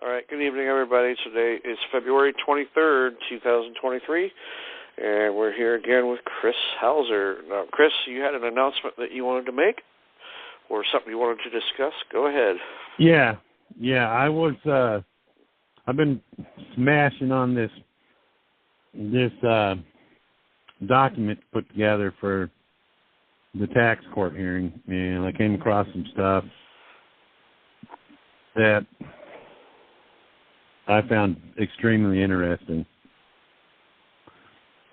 All right, good evening, everybody. Today is February 23rd, 2023, and we're here again with Chris Hauser. Now, Chris, you had an announcement that you wanted to make or something you wanted to discuss. Go ahead. Yeah, I've been smashing on this document put together for the tax court hearing, and I came across some stuff that I found extremely interesting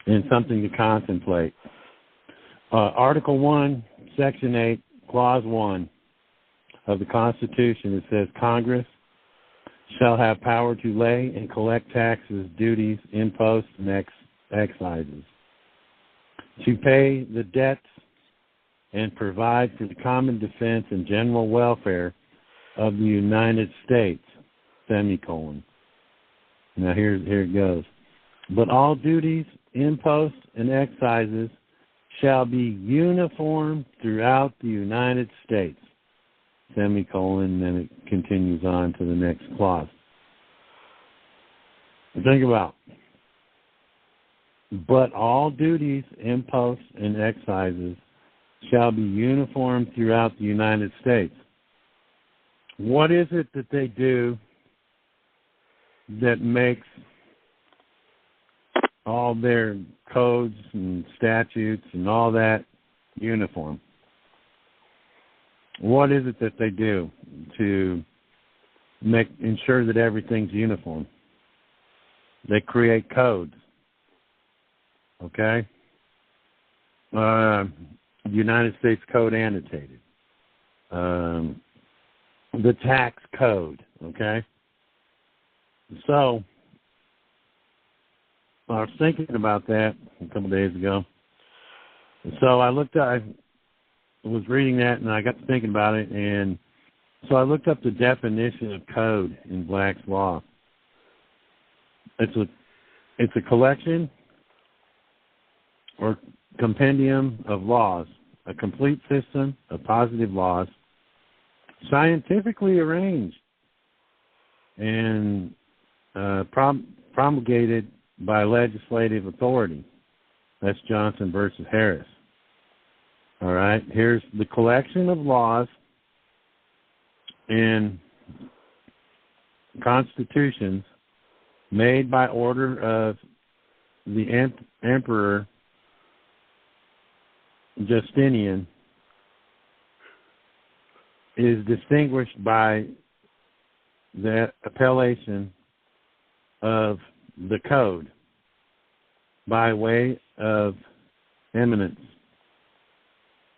and something to contemplate. Article 1, Section 8, Clause 1 of the Constitution, it says, Congress shall have power to lay and collect taxes, duties, imposts, and excises, to pay the debts and provide for the common defense and general welfare of the United States, semicolon. Now here it goes. But all duties, imposts, and excises shall be uniform throughout the United States, semicolon, and then it continues on to the next clause. Think about, but all duties, imposts, and excises shall be uniform throughout the United States. What is it that they do that makes all their codes and statutes and all that uniform? What is it that they do to ensure that everything's uniform? They create codes. Okay? United States Code annotated. The tax code. Okay? So, I was thinking about that a couple of days ago. So I was reading that, and I got to thinking about it, and so I looked up the definition of code in Black's Law. It's a collection or compendium of laws, a complete system of positive laws, scientifically arranged and promulgated by legislative authority. That's Johnson versus Harris. All right, here's the collection of laws and constitutions made by order of the Emperor Justinian, is distinguished by the appellation of the code by way of eminence.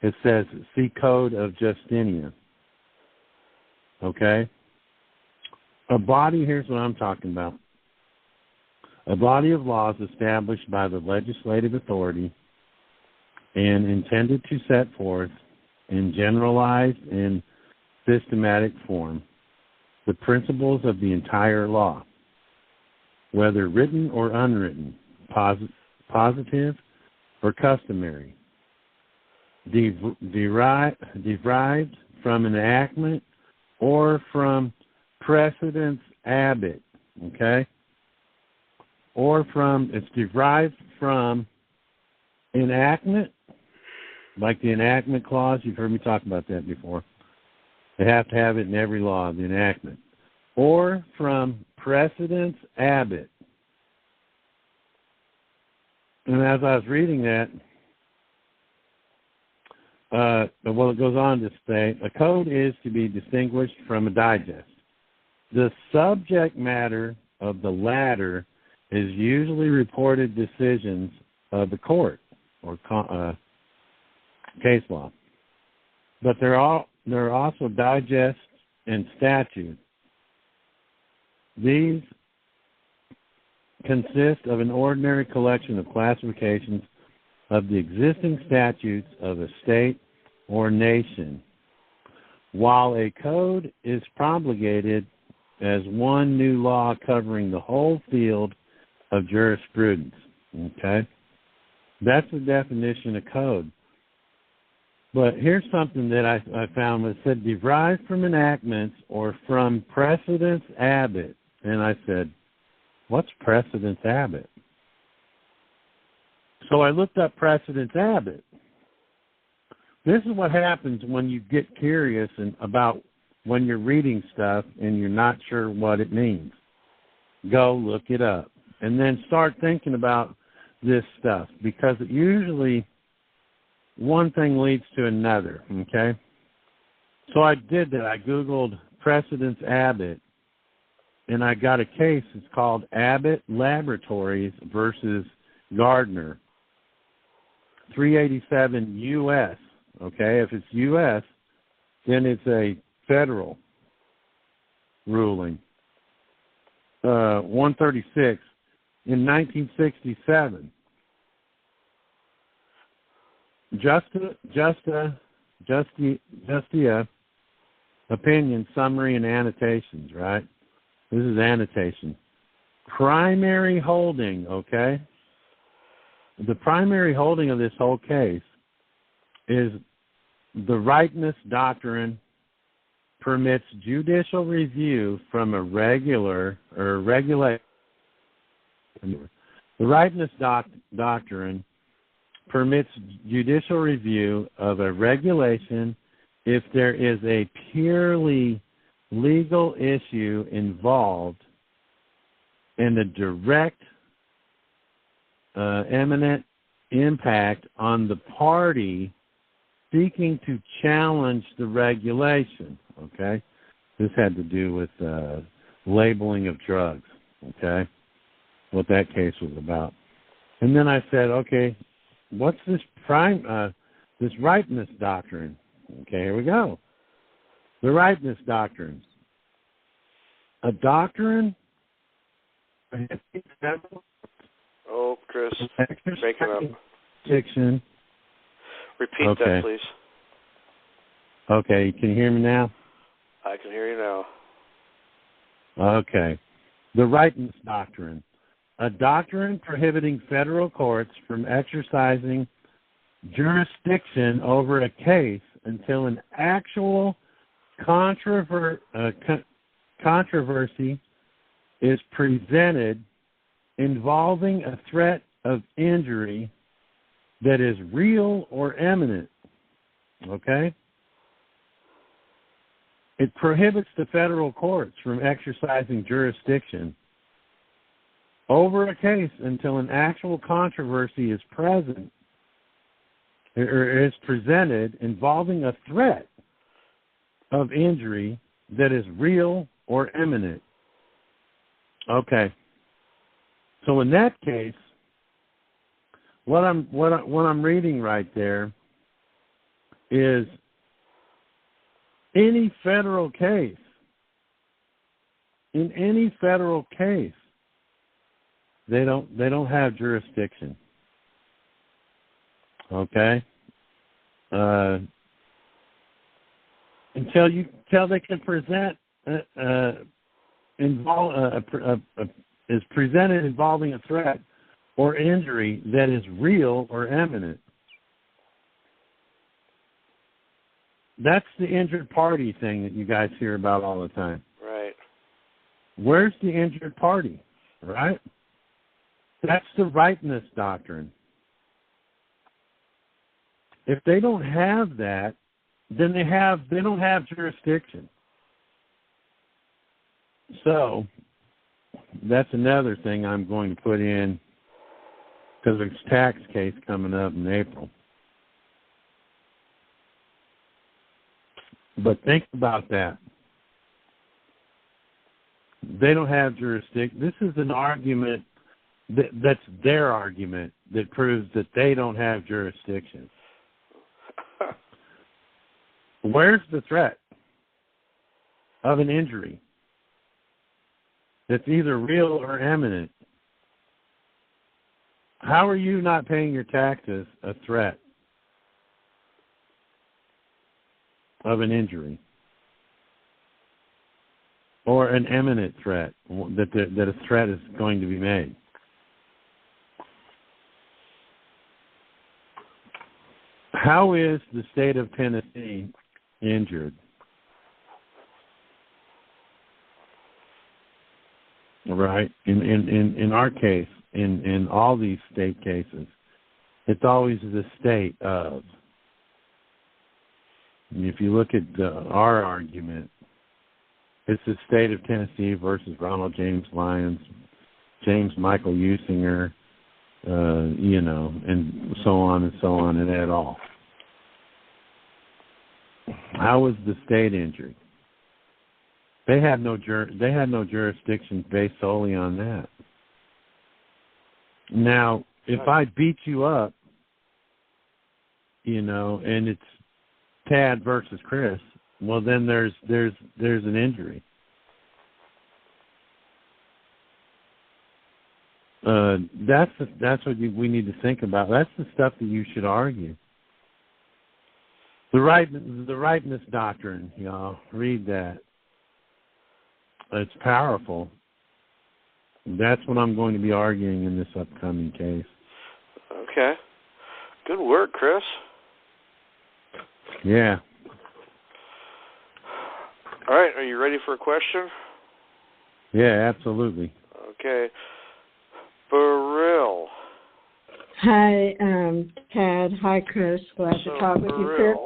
It says, see Code of Justinian. Okay? A body, here's what I'm talking about. A body of laws established by the legislative authority and intended to set forth in generalized and systematic form the principles of the entire law, whether written or unwritten, positive or customary, derived from enactment or from precedence abit, okay? It's derived from enactment, like the enactment clause. You've heard me talk about that before. They have to have it in every law, the enactment. Or from precedence abit. And as I was reading that, it goes on to say, a code is to be distinguished from a digest. The subject matter of the latter is usually reported decisions of the court or case law. But there are also digests and statutes. These consist of an ordinary collection of classifications of the existing statutes of a state or nation, while a code is promulgated as one new law covering the whole field of jurisprudence. Okay? That's the definition of code. But here's something that I found that said derived from enactments or from precedence abit. And I said, what's precedence Abbott? So I looked up precedence Abbott. This is what happens when you get curious about when you're reading stuff and you're not sure what it means. Go look it up. And then start thinking about this stuff, because it usually one thing leads to another, okay? So I did that. I Googled precedence Abbott, and I got a case. It's called Abbott Laboratories versus Gardner, 387 U.S., okay? If it's U.S., then it's a federal ruling. 136 in 1967. Justia opinion, summary, and annotations, right? This is annotation. Primary holding, okay? The primary holding of this whole case is the ripeness doctrine permits judicial review from a regular or regulate. The ripeness doctrine permits judicial review of a regulation if there is a purely legal issue involved and a direct, imminent impact on the party seeking to challenge the regulation, okay? This had to do with labeling of drugs, okay? What that case was about. And then I said, okay, what's this this ripeness doctrine? Okay, here we go. The ripeness doctrine. A doctrine. Oh, Chris, breaking up. Fiction. Repeat that, please. Okay, can you hear me now? I can hear you now. Okay. The ripeness doctrine. A doctrine prohibiting federal courts from exercising jurisdiction over a case until an actual controversy is presented involving a threat of injury that is real or imminent. Okay? It prohibits the federal courts from exercising jurisdiction over a case until an actual controversy is present or is presented involving a threat of injury that is real or imminent. Okay. So in that case, what I'm reading right there is any federal case. In any federal case, they don't have jurisdiction. Okay? Until they can present is presented involving a threat or injury that is real or imminent. That's the injured party thing that you guys hear about all the time. Right. Where's the injured party? Right? That's the ripeness doctrine. If they don't have that, then they don't have jurisdiction. So that's another thing I'm going to put in, because there's a tax case coming up in April. But think about that. They don't have jurisdiction. This is an argument that's their argument that proves that they don't have jurisdiction. Where's the threat of an injury that's either real or imminent? How are you not paying your taxes a threat of an injury or an imminent threat that a threat is going to be made? How is the state of Tennessee injured? right? In our case, in all these state cases, it's always the state of. And if you look at our argument, it's the state of Tennessee versus Ronald James Lyons, James Michael Usinger, and so on and et al. How was the state injured? They had no jurisdiction based solely on that. Now, if I beat you up, and it's Tad versus Chris, well, then there's an injury. That's what we need to think about. That's the stuff that you should argue. The ripeness doctrine, y'all, read that. It's powerful. That's what I'm going to be arguing in this upcoming case. Okay. Good work, Chris. Yeah. All right, are you ready for a question? Yeah, absolutely. Okay. Beryl. Hi, Tad. Hi, Chris. Glad to talk with you, Chris.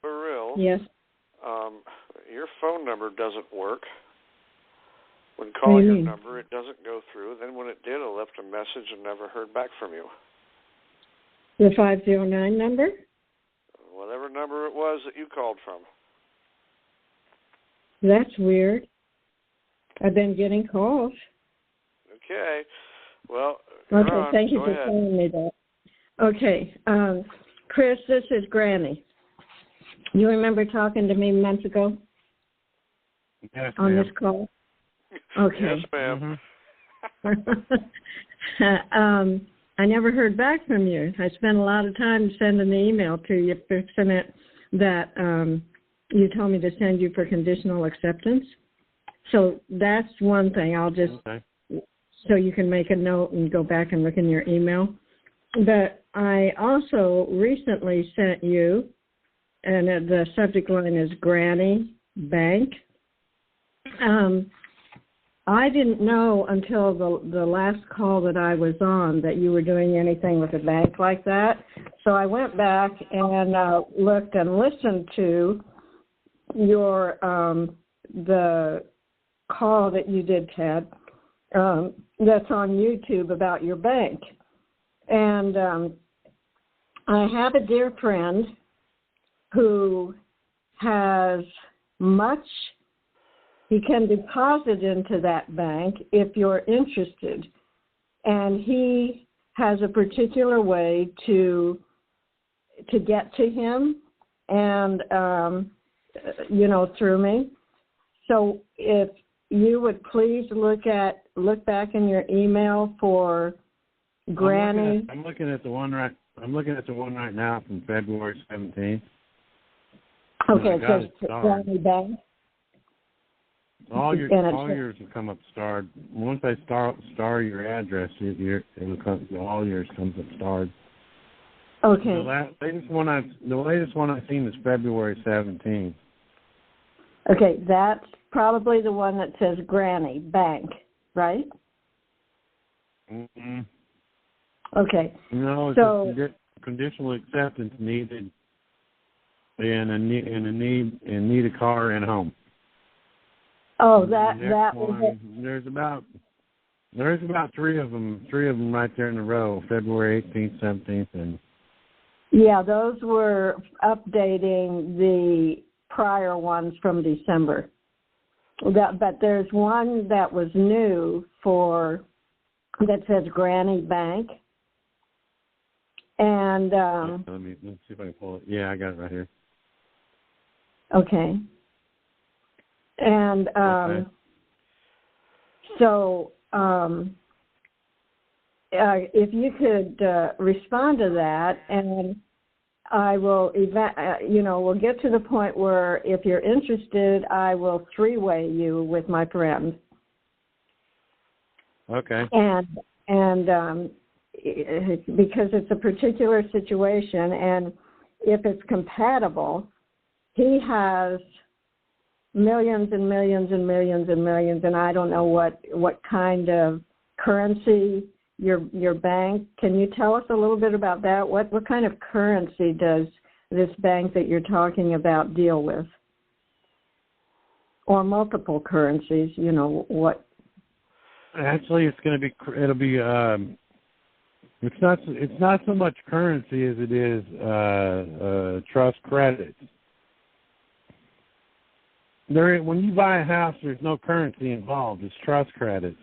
Beryl. Yes. Your phone number doesn't work. When calling your number, it doesn't go through. Then when it did, I left a message and never heard back from you. The 509 number? Whatever number it was that you called from. That's weird. I've been getting calls. Okay. Well, okay, thank you for telling me that. Okay. Chris, this is Granny. You remember talking to me months ago? Yes, on ma'am. this call? Okay. Yes, ma'am. I never heard back from you. I spent a lot of time sending the email to you, fixing it, that you told me to send you for conditional acceptance. So that's one thing. I'll just, so you can make a note and go back and look in your email. But I also recently sent you, and the subject line is Granny Bank. I didn't know until the last call that I was on that you were doing anything with a bank like that. So I went back and looked and listened to your the call that you did, Ted, that's on YouTube about your bank. And I have a dear friend who has much. He can deposit into that bank if you're interested. And he has a particular way to get to him and, through me. So if you would please look back in your email for Granny. I'm looking at the one right now from February 17th. Okay, it says Granny Bank. All yours will come up starred. Once I star your address, all yours comes up starred. Okay. The latest one I've seen is February 17th. Okay, that's probably the one that says Granny Bank, right? Mm-hmm. Okay. No, it's conditional acceptance needed, and need a car and a home. Oh, that was it. There's about three of them right there in a row, February 18th, 17th, and yeah, those were updating the prior ones from December. But there's one that was new that says Granny Bank, and let's see if I can pull it. Yeah, I got it right here. Okay. And so if you could respond to that, and I will, we'll get to the point where if you're interested, I will three-way you with my friend. Okay. And because it's a particular situation, and if it's compatible, he has millions and millions and millions and millions, and I don't know what kind of currency your bank. Can you tell us a little bit about that? What kind of currency does this bank that you're talking about deal with? Or multiple currencies, you know, what? Actually, it'll be it's not so much currency as it is trust credits. When you buy a house, there's no currency involved. It's trust credits.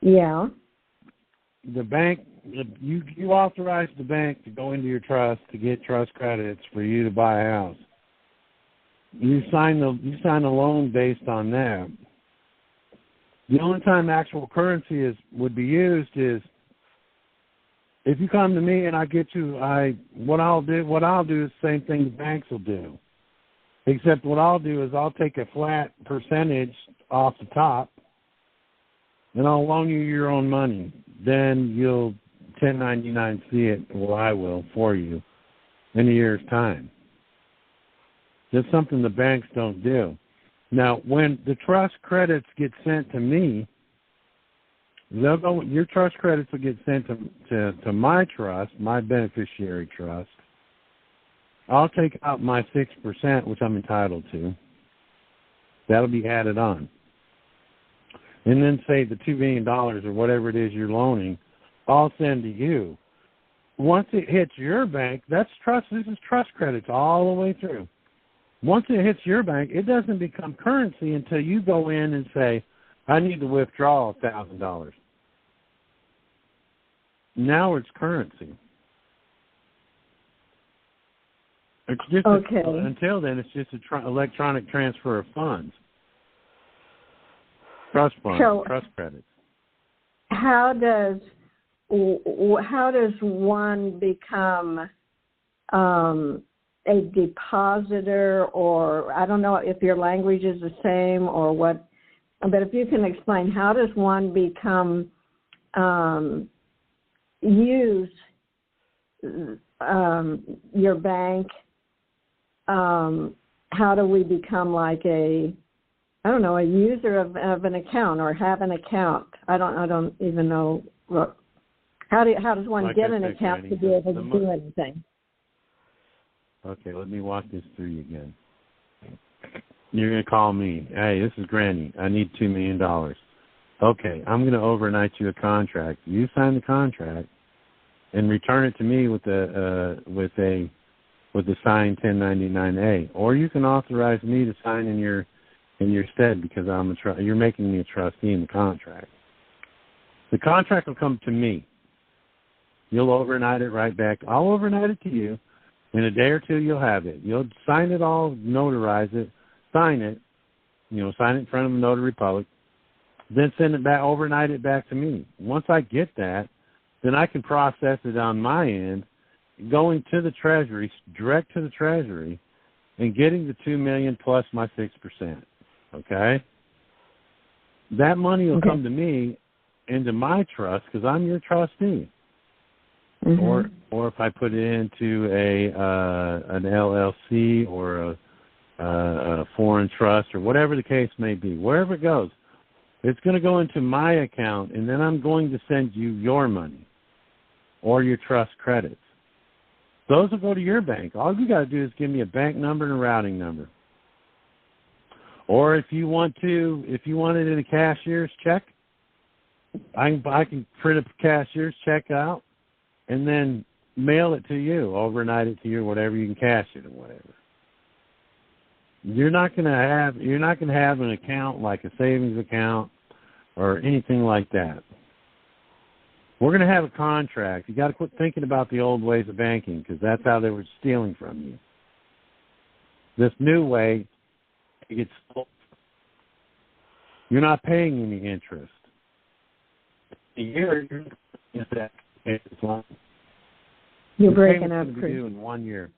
Yeah. The bank, you authorize the bank to go into your trust to get trust credits for you to buy a house. You sign the loan based on that. The only time actual currency would be used is if you come to me and I get you. What I'll do is the same thing the banks will do, except what I'll do is I'll take a flat percentage off the top, and I'll loan you your own money. Then you'll 1099-C it, or I will for you, in a year's time. That's something the banks don't do. Now, when the trust credits get sent to me, your trust credits will get sent to my trust, my beneficiary trust. I'll take out my 6%, which I'm entitled to. That'll be added on. And then say the $2 million or whatever it is you're loaning, I'll send to you. Once it hits your bank, this is trust credits all the way through. Once it hits your bank, it doesn't become currency until you go in and say, I need to withdraw $1,000. Now it's currency. It's just okay. Until then, it's just an electronic transfer of funds. Trust funds, trust credits. How does one become a depositor, or I don't know if your language is the same or what, but if you can explain, how does one become use your bank? How do we become like a user of an account or have an account? I don't even know. How does one get an account to be able to do anything? Okay, let me walk this through you again. You're going to call me. Hey, this is Granny. I need $2 million. Okay, I'm going to overnight you a contract. You sign the contract and return it to me with the signed 1099-A, or you can authorize me to sign in your stead because you're making me a trustee in the contract. The contract will come to me. You'll overnight it right back. I'll overnight it to you. In a day or two, you'll have it. You'll sign it all, notarize it, sign it in front of the notary public, then send it back, overnight it back to me. Once I get that, then I can process it on my end, going to the Treasury, direct to the Treasury, and getting the $2 million plus my 6%. Okay? That money will come to me into my trust because I'm your trustee. Mm-hmm. Or if I put it into an LLC or a foreign trust or whatever the case may be, wherever it goes, it's going to go into my account, and then I'm going to send you your money or your trust credits. Those will go to your bank. All you got to do is give me a bank number and a routing number. Or if you want it in a cashier's check, I can print a cashier's check out and then mail it to you, overnight it to you, whatever, you can cash it or whatever. You're not going to have an account like a savings account or anything like that. We're going to have a contract. You got to quit thinking about the old ways of banking because that's how they were stealing from you. This new way, it gets stolen. You're not paying any interest. A year, you're breaking up, Chris. In 1 year.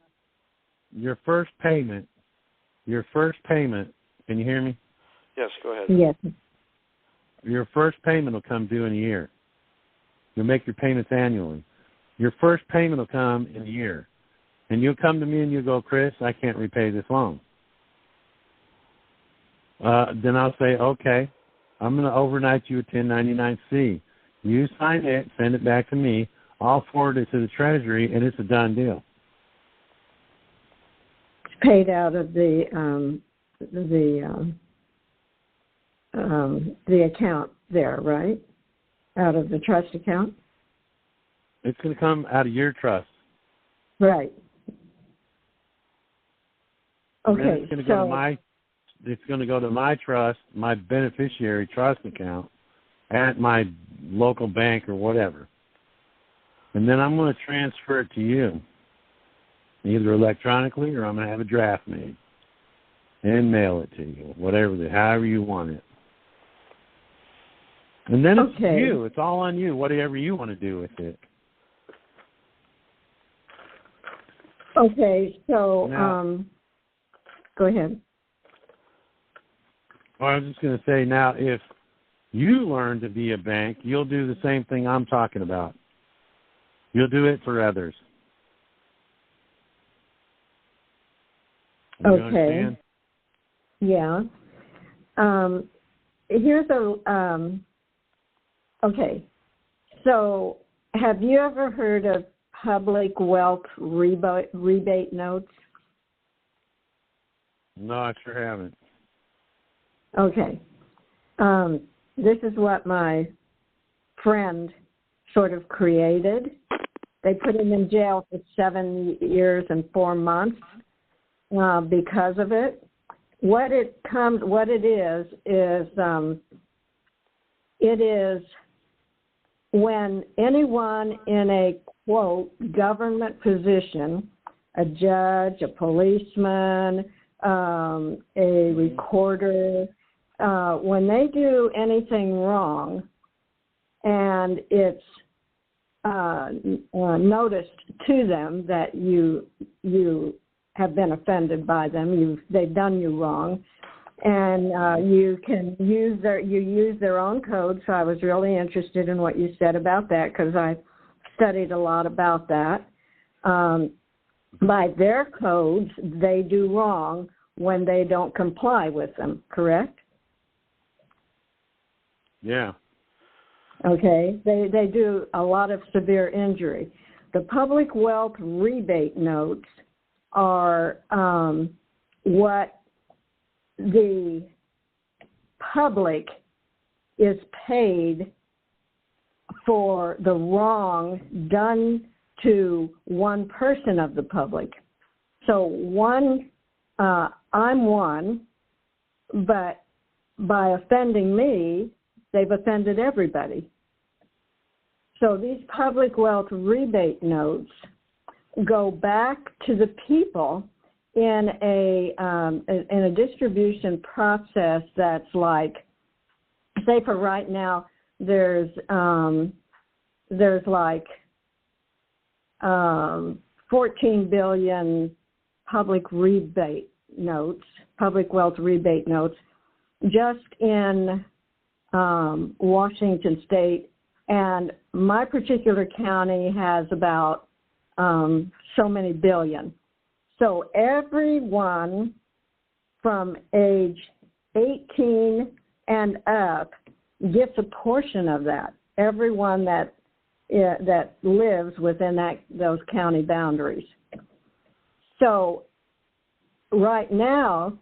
Your first payment. Can you hear me? Yes, go ahead. Yes. Your first payment will come due in a year. You'll make your payments annually. Your first payment will come in a year. And you'll come to me and you'll go, Chris, I can't repay this loan. then I'll say, okay, I'm going to overnight you a 1099-C. You sign it, send it back to me. I'll forward it to the Treasury, and it's a done deal. It's paid out of the account there, right? Out of the trust account? It's going to come out of your trust. Right. Okay, it's going to go to my trust, my beneficiary trust account at my local bank or whatever. And then I'm going to transfer it to you, either electronically or I'm going to have a draft made and mail it to you, however you want it. And then it's you. It's all on you, whatever you want to do with it. Okay, so now, go ahead. Well, I was just going to say, now, if you learn to be a bank, you'll do the same thing I'm talking about. You'll do it for others. You understand? Yeah. Here's okay. So, have you ever heard of public wealth rebate notes? No, I sure haven't. Okay. This is what my friend sort of created. They put him in jail for 7 years and 4 months because of it. What it is it is when anyone in a, quote, government position, a judge, a policeman, a recorder, when they do anything wrong and it's noticed to them that you have been offended by them, they've done you wrong, and you use their own code. So I was really interested in what you said about that because I studied a lot about that. By their codes, they do wrong when they don't comply with them, correct? Yeah. Okay. They do a lot of severe injury. The public wealth rebate notes are what the public is paid for the wrong done to one person of the public. So I'm one, but by offending me, they've offended everybody. So these public wealth rebate notes go back to the people in a distribution process that's like, say for right now, there's like 14 billion public rebate notes, public wealth rebate notes, just in Washington State, and my particular county has about so many billion. So everyone from age 18 and up gets a portion of that. Everyone that lives within those county boundaries. So right now,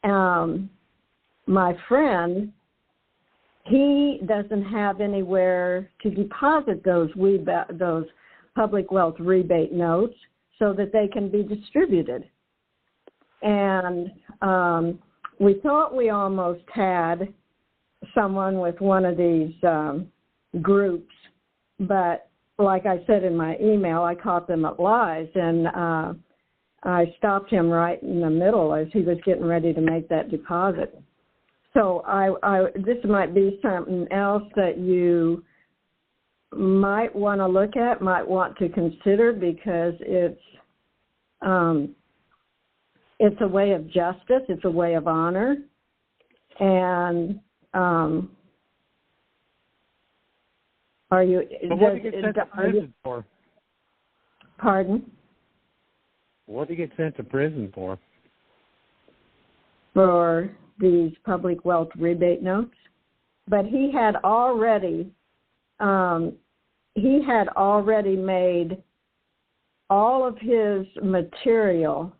my friend, he doesn't have anywhere to deposit those public wealth rebate notes so that they can be distributed. And we thought we almost had someone with one of these groups, but like I said in my email, I caught them at lies, and I stopped him right in the middle as he was getting ready to make that deposit. So this might be something else that you might want to look at, might want to consider, because it's a way of justice, it's a way of honor, and are you? What do you get sent to prison for? Pardon? What do you get sent to prison for? For these public wealth rebate notes, but he had already made all of his material.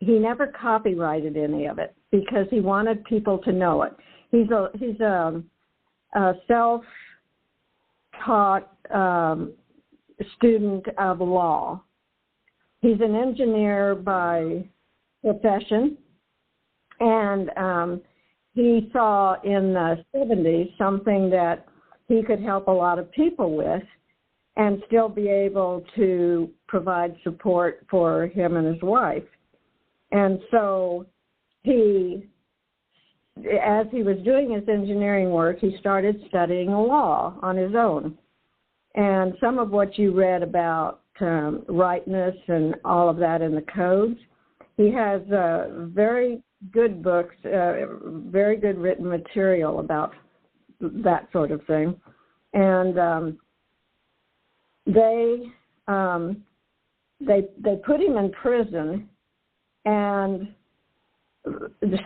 He never copyrighted any of it because he wanted people to know it. He's a self-taught student of law. He's an engineer by profession, and he saw in the 70s something that he could help a lot of people with and still be able to provide support for him and his wife. And so as he was doing his engineering work, he started studying law on his own. And some of what you read about ripeness and all of that in the codes, he has very good books, very good written material about that sort of thing. And they put him in prison and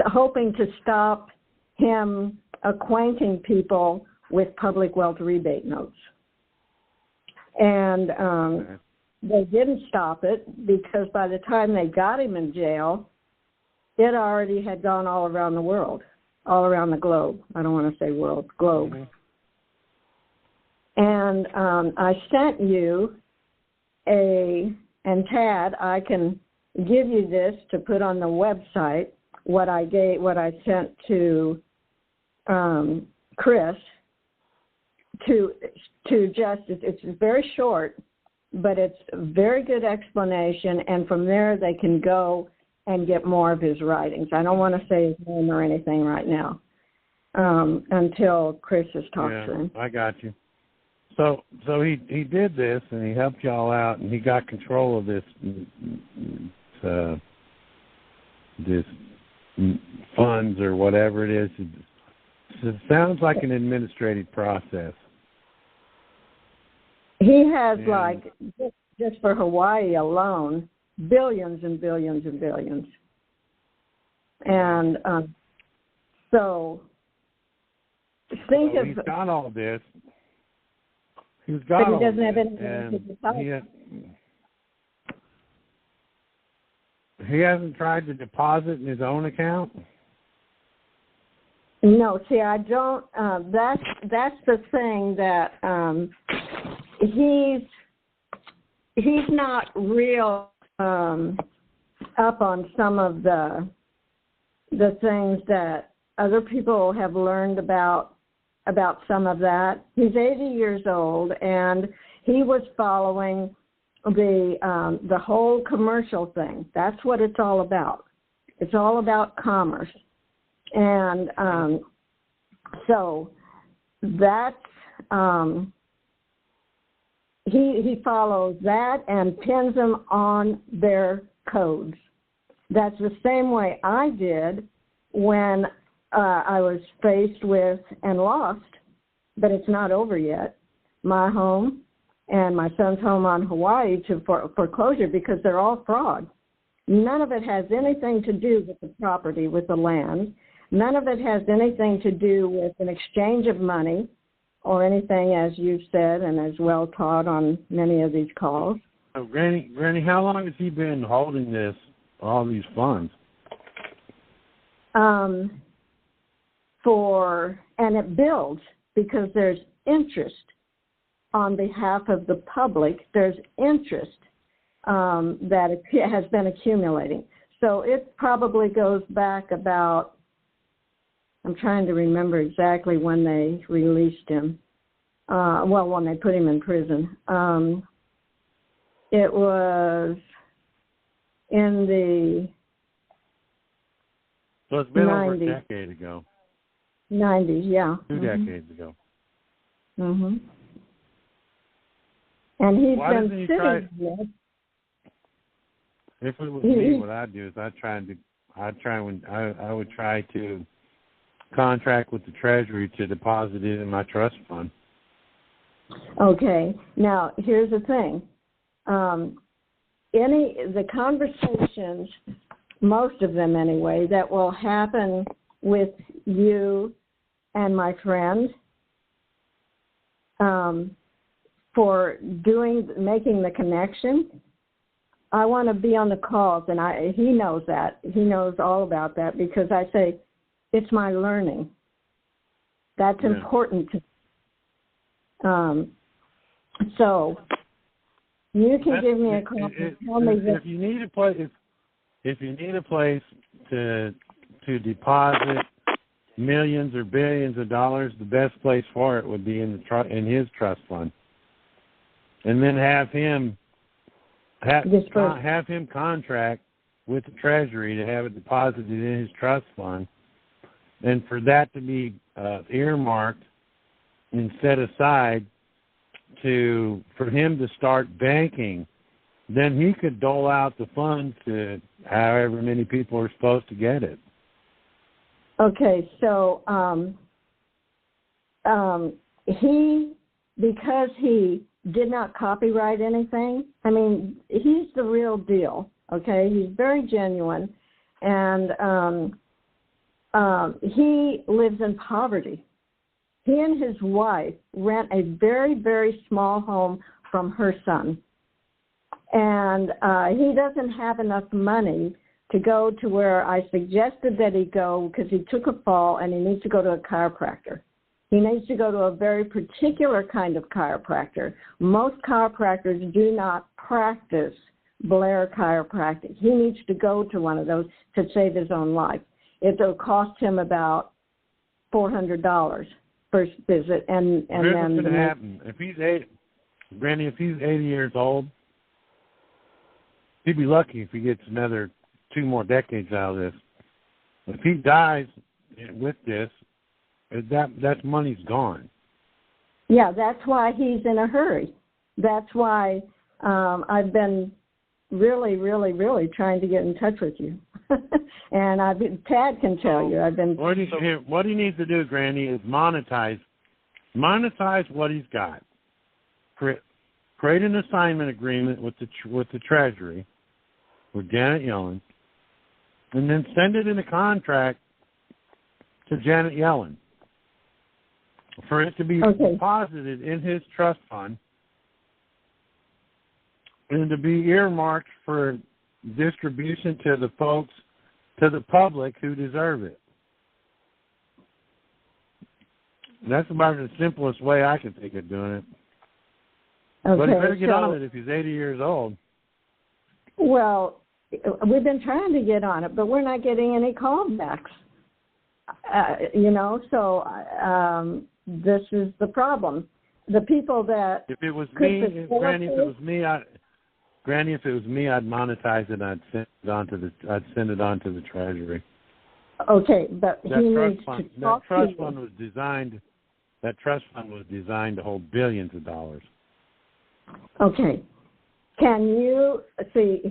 hoping to stop him acquainting people with public wealth rebate notes. And they didn't stop it because by the time they got him in jail, it already had gone all around the world, all around the globe. I don't want to say world, globe. Mm-hmm. And I sent you and Tad, I can give you this to put on the website, what I sent to Chris to just, it's very short, but it's a very good explanation, and from there they can go and get more of his writings. I don't want to say his name or anything right now until Chris has talked to him. I got you. So he did this, and he helped y'all out, and he got control of this funds or whatever it is. It sounds like an administrative process. He has, just for Hawaii alone, billions and billions and billions. And so think of... He's got all this. He's got but he all doesn't have anything to this. deposit. He hasn't tried to deposit in his own account? No, see, I don't. That's the thing that he's not real up on some of the things that other people have learned about some of that. He's 80 years old, and he was following the whole commercial thing. That's what it's all about. It's all about commerce. And so that's he follows that and pins them on their codes. That's the same way I did when I was faced with and lost, but it's not over yet, my home and my son's home on Hawaii to foreclosure because they're all fraud. None of it has anything to do with the property, with the land. None of it has anything to do with an exchange of money or anything, as you've said and as well taught on many of these calls. So, Granny, how long has he been holding all these funds? And it builds because there's interest on behalf of the public. There's interest that has been accumulating. So it probably goes back about, I'm trying to remember exactly when they released him. When they put him in prison. It was in the So it's been 90s. Over a decade ago. 90s, yeah. 2 decades ago. Mm-hmm. And he's Why been doesn't he sitting there. If it was me, what I'd do is I would try to contract with the Treasury to deposit it in my trust fund. Okay. Now, here's the thing. The conversations most of them anyway, that will happen with you and my friend for making the connection. I want to be on the calls, and he knows that. He knows all about that because I say, it's my learning. That's important to so you can give me a call and tell me if you need a place to deposit millions or billions of dollars, the best place for it would be in his trust fund, and then have him contract with the Treasury to have it deposited in his trust fund, and for that to be earmarked and set aside for him to start banking. Then he could dole out the funds to however many people are supposed to get it. Okay, so because he did not copyright anything, I mean, he's the real deal, okay? He's very genuine, and he lives in poverty. He and his wife rent a very, very small home from her son. And he doesn't have enough money to go to where I suggested that he go because he took a fall and he needs to go to a chiropractor. He needs to go to a very particular kind of chiropractor. Most chiropractors do not practice Blair chiropractic. He needs to go to one of those to save his own life. It'll cost him about $400 first visit, and Here's then what's going to happen. If he's 80 years old, he'd be lucky if he gets another 2 more decades out of this. If he dies with this, that money's gone. Yeah, that's why he's in a hurry. That's why I've been really, really, really trying to get in touch with you. And Tad can tell you. I've been. What he needs to do, Granny, is monetize what he's got. Create an assignment agreement with the Treasury, with Janet Yellen, and then send it in a contract to Janet Yellen for it to be deposited in his trust fund and to be earmarked for distribution to the public who deserve it. That's about the simplest way I can think of doing it. Okay, but he better get on it if he's 80 years old. Well, we've been trying to get on it, but we're not getting any callbacks. So this is the problem. The people that if it was me, Granny, if it was me, I'd monetize it. I'd send it on to the Treasury. Okay, but he needs to talk to you. That trust fund was designed to hold billions of dollars. Okay. Can you see?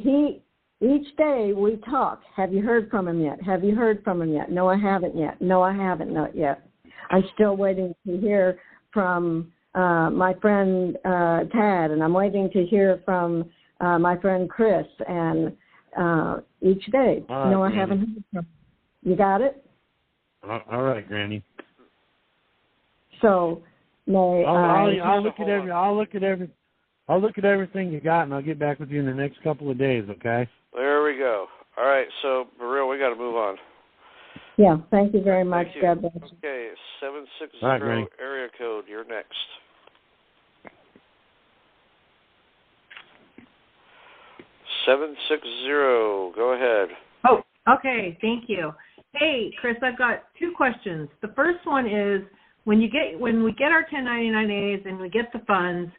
Each day we talk. Have you heard from him yet? Have you heard from him yet? No, I haven't yet. No, I haven't not yet. I'm still waiting to hear from my friend Tad, and I'm waiting to hear from my friend Chris, and each day. All right, no, I Granny. haven't heard from him. You got it? All right, Granny. So, I'll look at everything you got, and I'll get back with you in the next couple of days. Okay? There we go. All right, so Beryl, we got to move on. Yeah, thank you very much. Thank you. God bless. Okay, 760 right, area code. You're next. 760. Go ahead. Oh, okay. Thank you. Hey, Chris, I've got 2 questions. The first one is when we get our 1099As and we get the funds,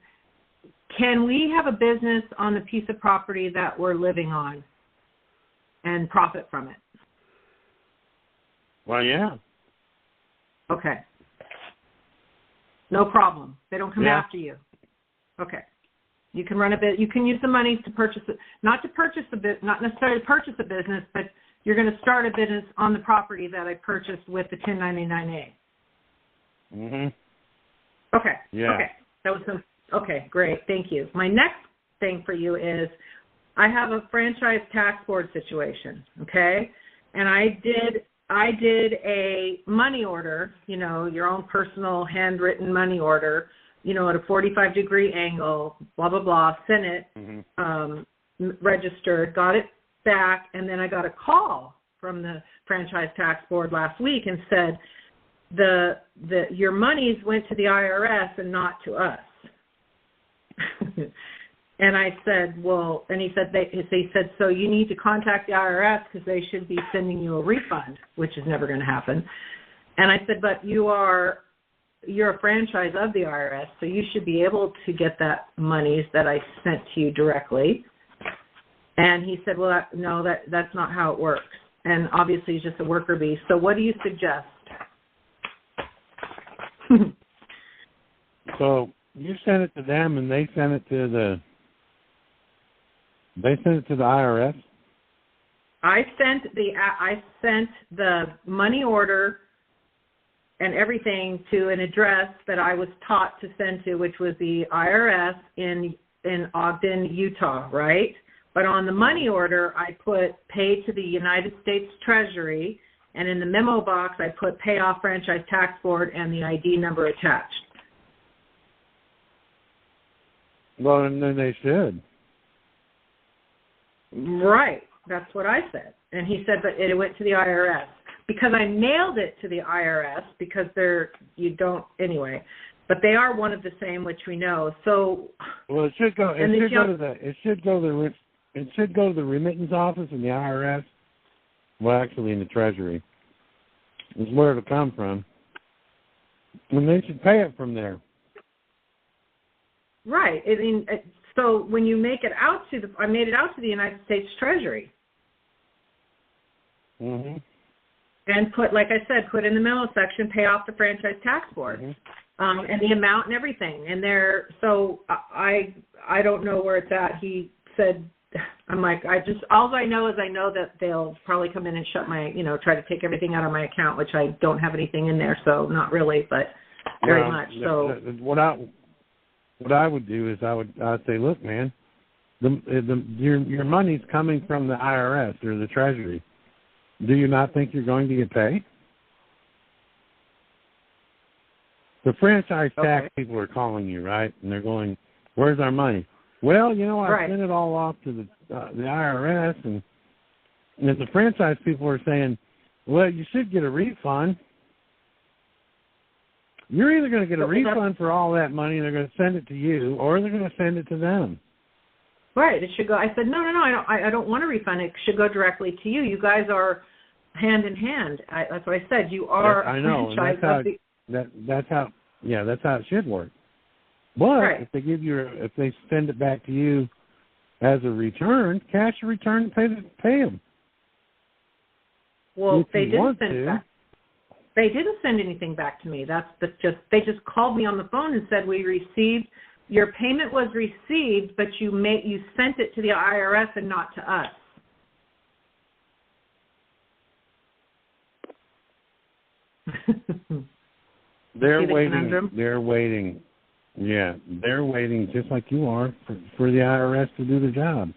can we have a business on the piece of property that we're living on and profit from it? Well, yeah. Okay. No problem. They don't come after you. Okay. You can run a bit. You can use the money to purchase it, not necessarily purchase a business, but you're going to start a business on the property that I purchased with the 1099A. Mhm. Okay. Yeah. Okay. Okay, great. Thank you. My next thing for you is I have a franchise tax board situation, okay? And I did a money order, your own personal handwritten money order, at a 45-degree angle, blah, blah, blah, sent it, registered, got it back, and then I got a call from the franchise tax board last week and said, your monies went to the IRS and not to us. And I said, well, and he said, so you need to contact the IRS because they should be sending you a refund, which is never going to happen. And I said, but you're a franchise of the IRS, so you should be able to get that monies that I sent to you directly. And he said, well, that's not how it works. And obviously he's just a worker bee. So what do you suggest? So you sent it to them, and they sent it to the IRS. I sent the money order and everything to an address that I was taught to send to, which was the IRS in Ogden, Utah, right? But on the money order, I put pay to the United States Treasury, and in the memo box, I put pay off franchise tax board and the ID number attached. Well, and then they should. Right. That's what I said. And he said, but it went to the IRS. Because I mailed it to the IRS, because anyway. But they are one of the same, which we know. So, well, it should go to the remittance office in the IRS. Well, actually, in the Treasury is where it'll come from, and they should pay it from there. Right. I mean, so when you make it out I made it out to the United States Treasury. Mm-hmm. And like I said, put in the memo section, pay off the franchise tax board, and the amount and everything. And so I don't know where it's at. He said, I'm like, all I know is I know that they'll probably come in and shut my, try to take everything out of my account, which I don't have anything in there, so not really, but very much. So what I would do is I'd say, look, man, your money's coming from the IRS or the Treasury. Do you not think you're going to get paid? The franchise tax people are calling you, right? And they're going, where's our money? Well, I sent it all off to the IRS, and the franchise people are saying, well, you should get a refund. You're either going to get a refund for all that money, and they're going to send it to you, or they're going to send it to them. Right. It should go. I said, no, I don't want a refund. It should go directly to you. You guys are hand in hand. That's what I said. You are a franchise. That's how it should work. But if they send it back to you as a return, cash a return and pay them. Well, they didn't send it back. They didn't send anything back to me. They just called me on the phone and said your payment was received, but you sent it to the IRS and not to us. They're waiting. Yeah, they're waiting just like you are for the IRS to do the job.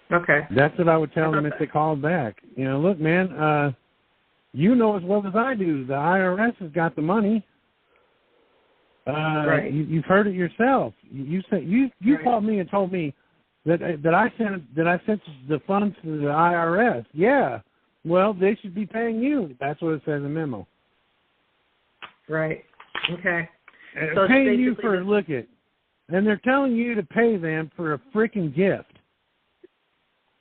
Okay. That's what I would tell them if they called back. Look, man, you know as well as I do, the IRS has got the money. Right. You've heard it yourself. You said you called me and told me that I sent the funds to the IRS. Yeah. Well, they should be paying you. That's what it says in the memo. Right. Okay. So paying you for and they're telling you to pay them for a freaking gift.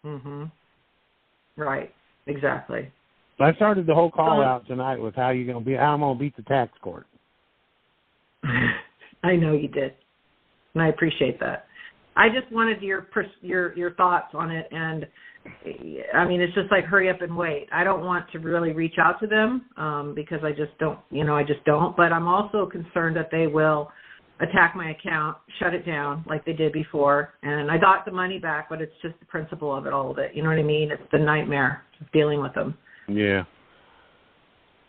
Mhm. Right. Exactly. I started the whole call out tonight with how I'm going to beat the tax court. I know you did, and I appreciate that. I just wanted your thoughts on it, and I mean, it's just like hurry up and wait. I don't want to really reach out to them because I just don't. But I'm also concerned that they will attack my account, shut it down like they did before, and I got the money back, but it's just the principle of all of it. You know what I mean? It's the nightmare of dealing with them. Yeah.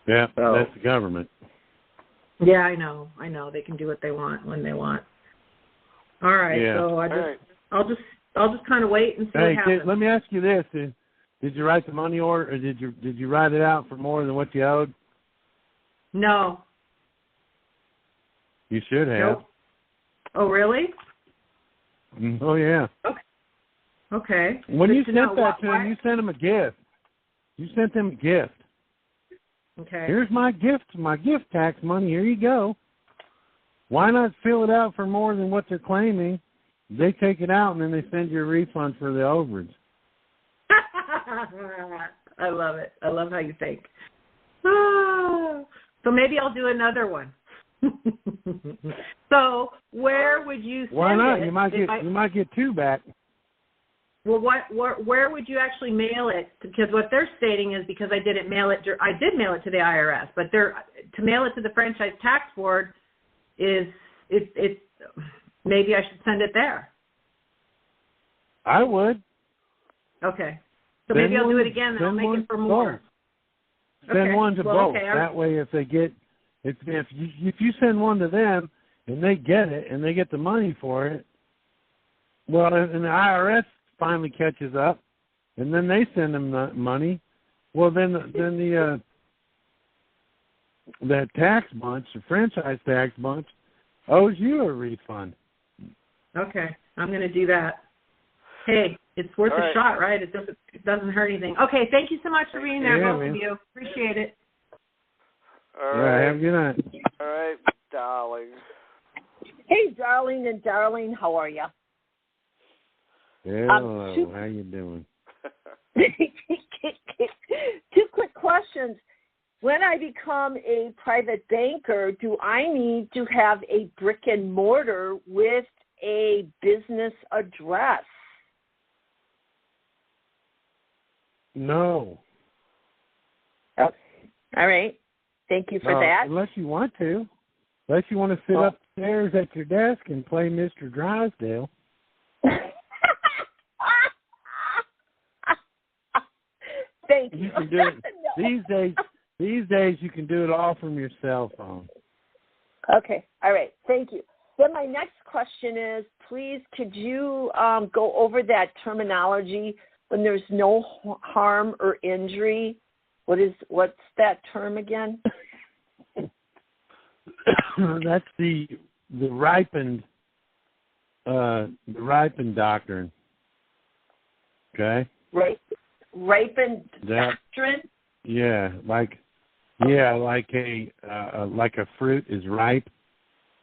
Yeah, so, that's the government. Yeah, I know. They can do what they want when they want. All right, so I'll I'll just kind of wait and see what happens. Let me ask you this: Did you write the money order, or did you write it out for more than what you owed? No. You should have. Nope. Oh, really? Oh, yeah. Okay. When you sent that to them, you sent them a gift. You sent them a gift. Okay. Here's my gift tax money. Here you go. Why not fill it out for more than what they're claiming? They take it out, and then they send you a refund for the overage. I love it. I love how you think. So maybe I'll do another one. So where would you send it? Why not? You might get two back. Well, where would you actually mail it? Because what they're stating is because I did mail it to the IRS, but to mail it to the Franchise Tax Board is it's maybe I should send it there. I would. Okay. So maybe I'll do it again and I'll make it for more. Send one to both. Okay, that way if you send one to them and they get it and they get the money for it, well, and the IRS finally catches up and then they send them the money, well then that tax bunch, the franchise tax bunch, owes you a refund. Okay, I'm going to do that. Hey, it's worth a shot, right? It doesn't hurt anything. Okay, thank you so much for being there, both of you. Appreciate it. All right. Have a good night. All right, darling. Hey, darling and darling, how are you? Hello, how you doing? 2 quick questions. When I become a private banker, do I need to have a brick and mortar with a business address? No. Oh, all right. Thank you for that. Unless you want to. Unless you want to sit upstairs at your desk and play Mr. Drysdale. Thank you. You can do it. No. These days you can do it all from your cell phone. Okay. All right. Thank you. Then my next question is, please, could you go over that terminology when there's no harm or injury? What's that term again? That's the ripened doctrine. Okay. Ripened doctrine. Yeah, like a fruit is ripe.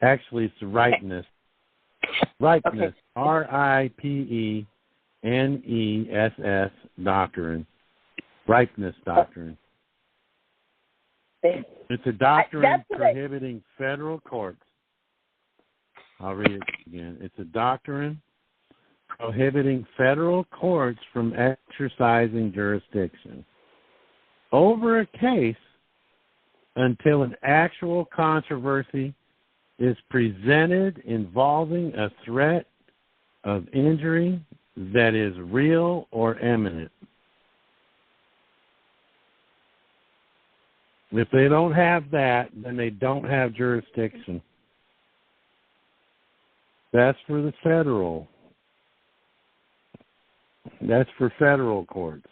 Actually, it's the ripeness. Ripeness. Okay. RIPENESS doctrine. Ripeness doctrine. It's a doctrine prohibiting federal courts. I'll read it again. It's a doctrine prohibiting federal courts from exercising jurisdiction over a case until an actual controversy is presented involving a threat of injury that is real or imminent. If they don't have that, then they don't have jurisdiction. That's for the federal. That's for federal courts.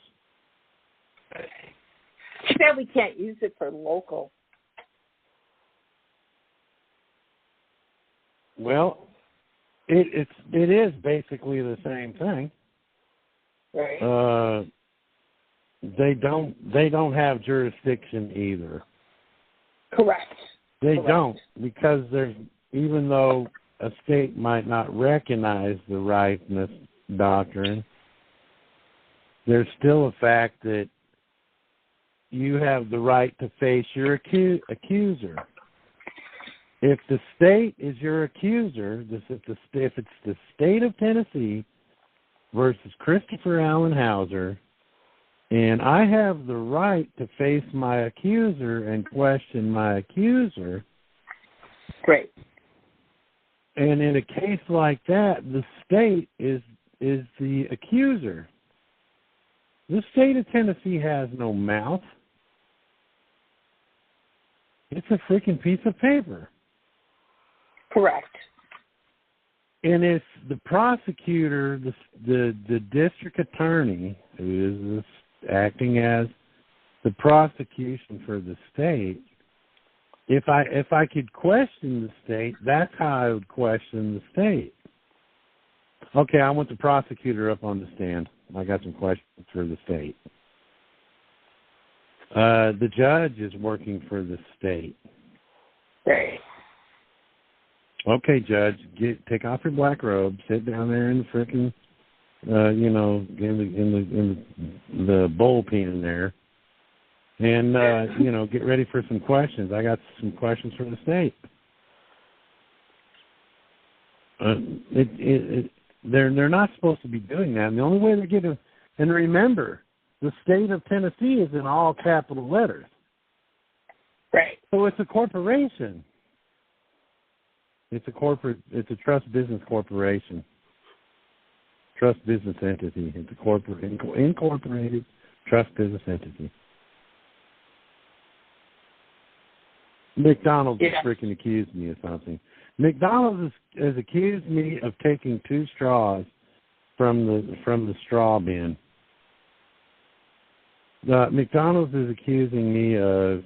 Too bad we can't use it for local. Well, it is basically the same thing. Right. They don't have jurisdiction either. Correct. They don't, because even though a state might not recognize the ripeness doctrine, there's still a fact that you have the right to face your accuser. If the state is your accuser, if it's the state of Tennessee versus Christopher Allen Hauser, and I have the right to face my accuser and question my accuser. Great. And in a case like that, the state is the accuser. The state of Tennessee has no mouth. It's a freaking piece of paper. Correct. And if the prosecutor, the district attorney, who is acting as the prosecution for the state, if I could question the state, that's how I would question the state. Okay, I want the prosecutor up on the stand. I got some questions for the state. The judge is working for the state. Right. Okay, Judge, take off your black robe, sit down there in the frickin', in the bullpen there, and get ready for some questions. I got some questions for the state. They're not supposed to be doing that. And the only way they get and remember, the state of Tennessee is in all capital letters. Right. So it's a corporation. It's a trust business corporation. Trust business entity. It's a incorporated trust business entity. McDonald's has freaking accused me of something. McDonald's has accused me of taking 2 straws from the straw bin. McDonald's is accusing me of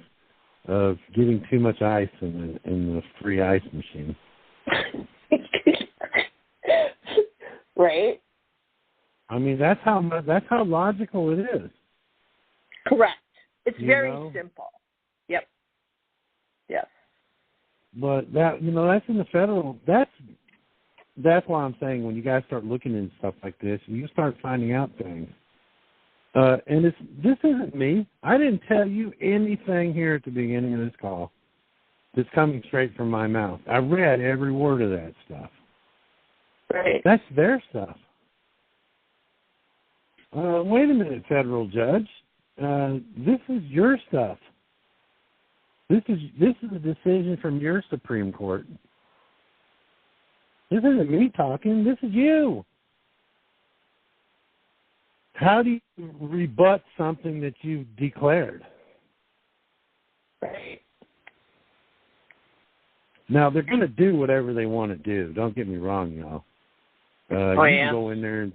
getting too much ice in the free ice machine. Right. I mean, that's how logical it is. Correct. It's very simple. Yep. Yes. But that's in the federal. That's why I'm saying when you guys start looking into stuff like this, you start finding out things. And this isn't me. I didn't tell you anything here at the beginning of this call. It's coming straight from my mouth. I read every word of that stuff. Right. That's their stuff. Wait a minute, federal judge. This is your stuff. This is a decision from your Supreme Court. This isn't me talking. This is you. How do you rebut something that you declared? Right. Now, they're going to do whatever they want to do. Don't get me wrong, y'all. You can go in there,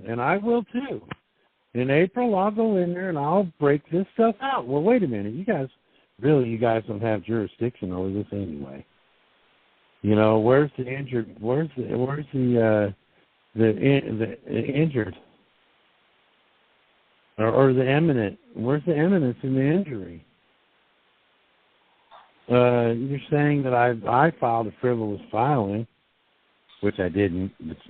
and I will too. In April, I'll go in there, and I'll break this stuff out. Well, wait a minute. You guys don't have jurisdiction over this anyway. Where's the injured? Where's the injured? Or the eminent? Where's the eminence in the injury? You're saying that I filed a frivolous filing, which I didn't. The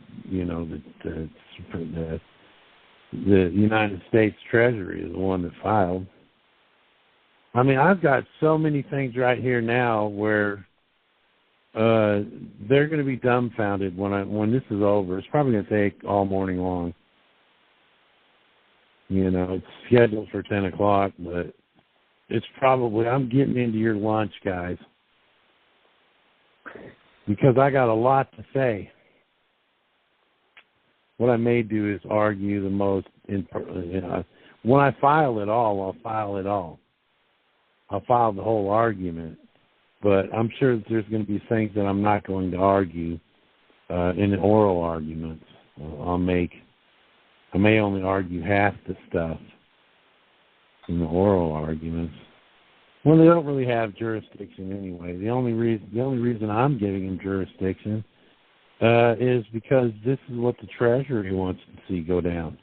United States Treasury is the one that filed. I mean, I've got so many things right here now where they're going to be dumbfounded when this is over. It's probably going to take all morning long. It's scheduled for 10 o'clock, but it's probably, I'm getting into your lunch, guys, because I got a lot to say. What I may do is argue the most. When I file it all, I'll file it all. I'll file the whole argument. But I'm sure that there's going to be things that I'm not going to argue in the oral arguments. I may only argue half the stuff in the oral arguments. Well, they don't really have jurisdiction anyway. The only reason I'm giving them jurisdiction is because this is what the Treasury wants to see go down.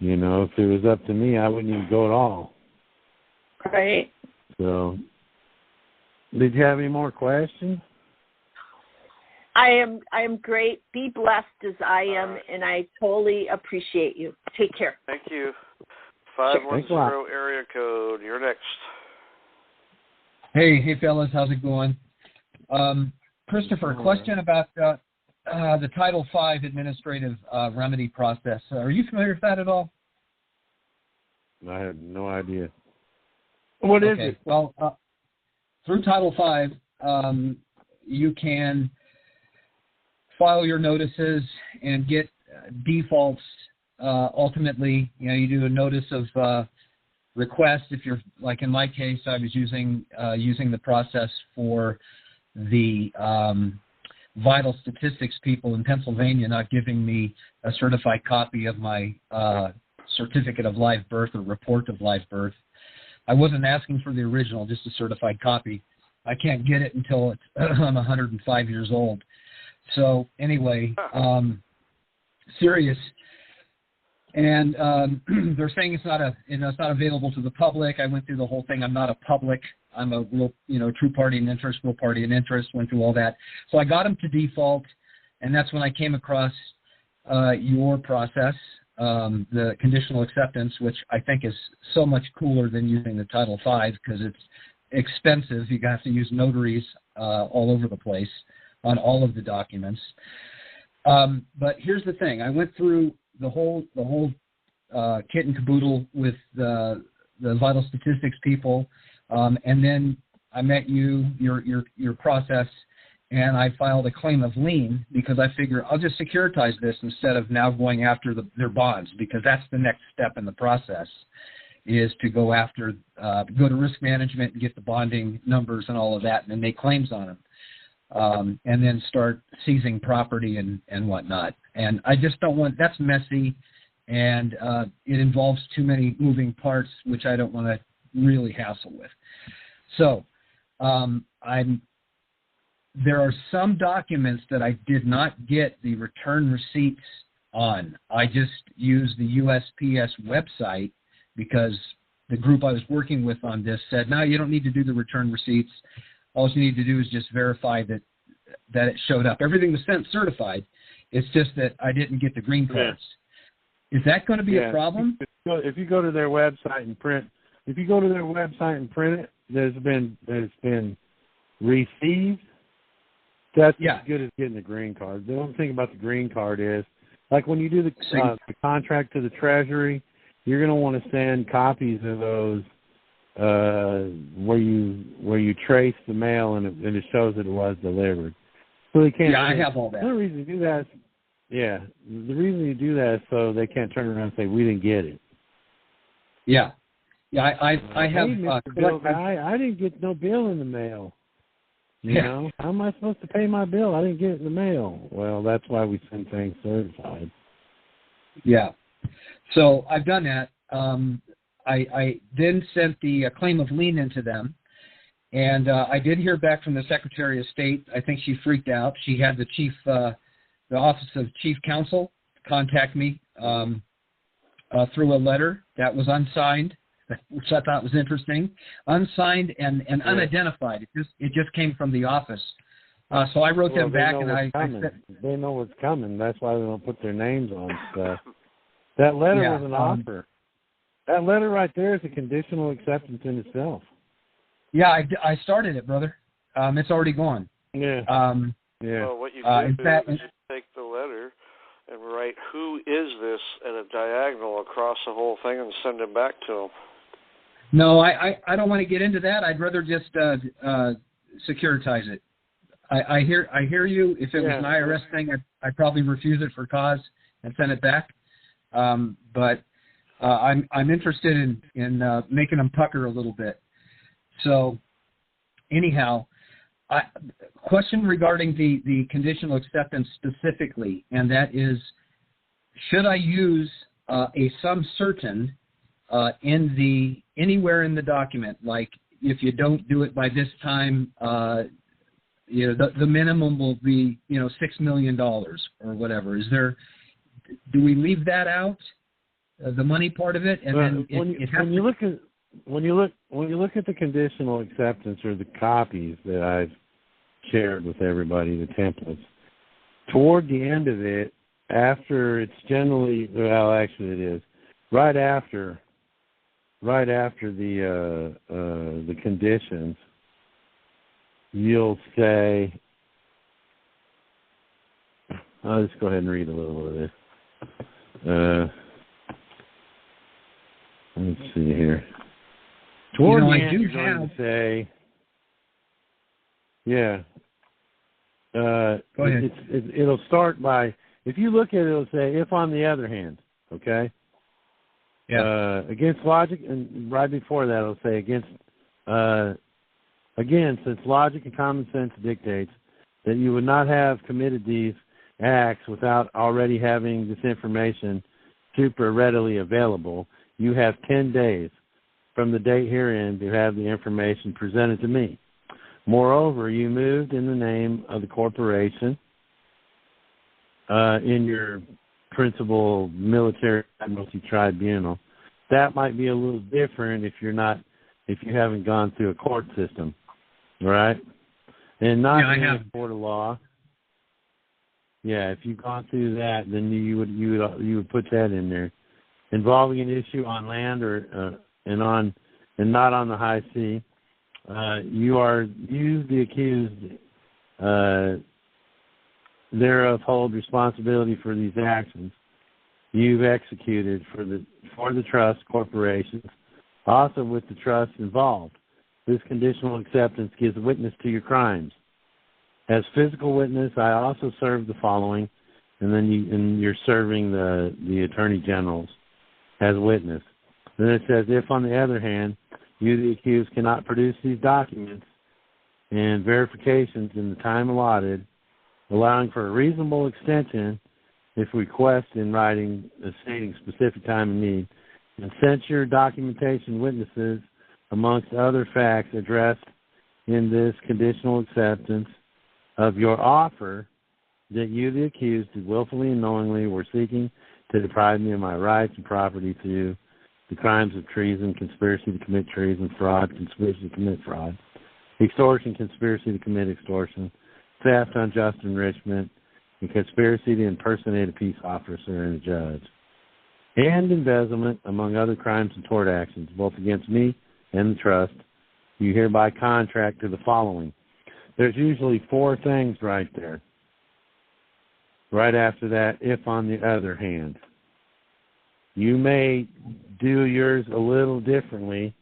If it was up to me, I wouldn't even go at all. Right. So, did you have any more questions? I am great. Be blessed as I am, and I totally appreciate you. Take care. Thank you. 510 area code. You're next. Hey, fellas. How's it going? Christopher, question about the Title V administrative remedy process. Are you familiar with that at all? I have no idea. What is it? Well, through Title V, you can file your notices and get defaults. Ultimately, you do a notice of request. If you're, like in my case, I was using the process for the vital statistics people in Pennsylvania not giving me a certified copy of my certificate of live birth or report of live birth. I wasn't asking for the original, just a certified copy. I can't get it until I'm 105 years old. So anyway, serious. And they're saying it's not available to the public. I went through the whole thing. I'm not a public. I'm a real, true party in interest, real party in interest. Went through all that. So I got them to default, and that's when I came across your process, the conditional acceptance, which I think is so much cooler than using the Title V because it's expensive. You have to use notaries all over the place on all of the documents. But here's the thing: I went through the whole kit and caboodle with the vital statistics people, and then I met your process, and I filed a claim of lien because I figure I'll just securitize this instead of now going after their bonds, because that's the next step in the process, is to go to risk management and get the bonding numbers and all of that, and then make claims on them, and then start seizing property and whatnot. And I just don't want, that's messy, and it involves too many moving parts, which I don't want to really hassle with. So there are some documents that I did not get the return receipts on. I just used the USPS website because the group I was working with on this said, no, you don't need to do the return receipts. All you need to do is just verify that it showed up. Everything was sent certified. It's just that I didn't get the green cards. Yeah. Is that going to be a problem? If you go to their website and print, it, there's been received. That's as good as getting the green card. The only thing about the green card is, like when you do the contract to the Treasury, you're going to want to send copies of those where you trace the mail and it shows that it was delivered. So they can't. Yeah, I have all that. The only reason you do that is, the reason you do that is so they can't turn around and say we didn't get it. Yeah, I have. Hey, Mr. Bill guy, I didn't get no bill in the mail. You know, how am I supposed to pay my bill? I didn't get it in the mail. Well, that's why we send things certified. Yeah. So I've done that. I then sent the claim of lien into them, and I did hear back from the Secretary of State. I think she freaked out. She had the Office of Chief Counsel contact me through a letter that was unsigned, which I thought was interesting. Unsigned and unidentified. It just came from the office. So I wrote them back, and I said, they know what's coming. That's why they don't put their names on stuff. That letter was an offer. That letter right there is a conditional acceptance in itself. Yeah, I started it, brother. It's already gone. Yeah. Well, what you can do is just take the letter and write "Who is this?" at a diagonal across the whole thing and send it back to them. No, I don't want to get into that. I'd rather just securitize it. I hear you. If it was an IRS thing, I'd probably refuse it for cause and send it back. But I'm interested in making them pucker a little bit. So anyhow, question regarding the conditional acceptance specifically, and that is, should I use a sum certain anywhere in the document, like if you don't do it by this time, the minimum will be $6 million or whatever. Do we leave that out, the money part of it? And then when you look at the conditional acceptance or the copies that I've shared with everybody, the templates, toward the end of it, after it's generally, well, actually it is right after the conditions, you'll say, I'll just go ahead and read a little bit of this. Let's see here. Toward the end, you're going to say, go ahead. It'll start by, if you look at it, it'll say, if on the other hand, okay? Yeah. Against logic, and right before that, it'll say again, since logic and common sense dictates that you would not have committed these acts without already having this information super readily available. You have 10 days from the date herein to have the information presented to me. Moreover, you moved in the name of the corporation in your principal military admiralty tribunal. That might be a little different if you haven't gone through a court system, right? And not in a court of law. Yeah, if you've gone through that, then you would put that in there. Involving an issue on land and not on the high sea. You the accused thereof hold responsibility for these actions you've executed for the trust corporations, also with the trust involved. This conditional acceptance gives witness to your crimes. As physical witness, I also serve the following, and then you're serving the attorney generals as witness. Then it says, if on the other hand, you the accused cannot produce these documents and verifications in the time allotted, allowing for a reasonable extension if request in writing stating specific time and need, and censure documentation witnesses amongst other facts addressed in this conditional acceptance of your offer that you, the accused, willfully and knowingly were seeking to deprive me of my rights and property through the crimes of treason, conspiracy to commit treason, fraud, conspiracy to commit fraud, extortion, conspiracy to commit extortion, theft, unjust enrichment, and conspiracy to impersonate a peace officer and a judge, and embezzlement, among other crimes and tort actions, both against me and the trust. You hereby contract to the following. There's usually 4 things right there. Right after that, if on the other hand. You may do yours a little differently.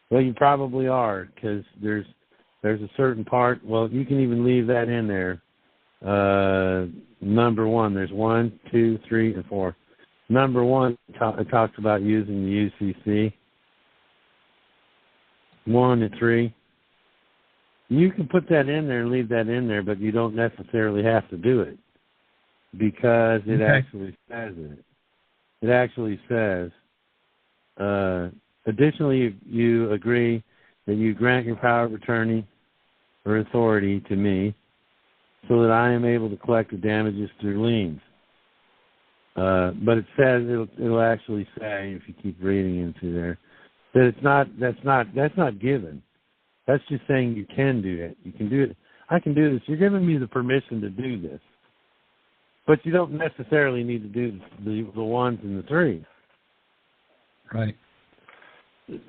Well, you probably are, because there's a certain part. Well, you can even leave that in there. Number 1, there's 1, 2, 3, and 4. Number 1, it talks about using the UCC. 1 and 3. You can put that in there and leave that in there, but you don't necessarily have to do it, because it actually says it. It actually says, additionally, you agree that you grant your power of attorney or authority to me so that I am able to collect the damages through liens. But it says, it'll actually say, if you keep reading into there, that that's not given. That's just saying you can do it. You can do it. I can do this. You're giving me the permission to do this. But you don't necessarily need to do the 1s and the 3s. Right.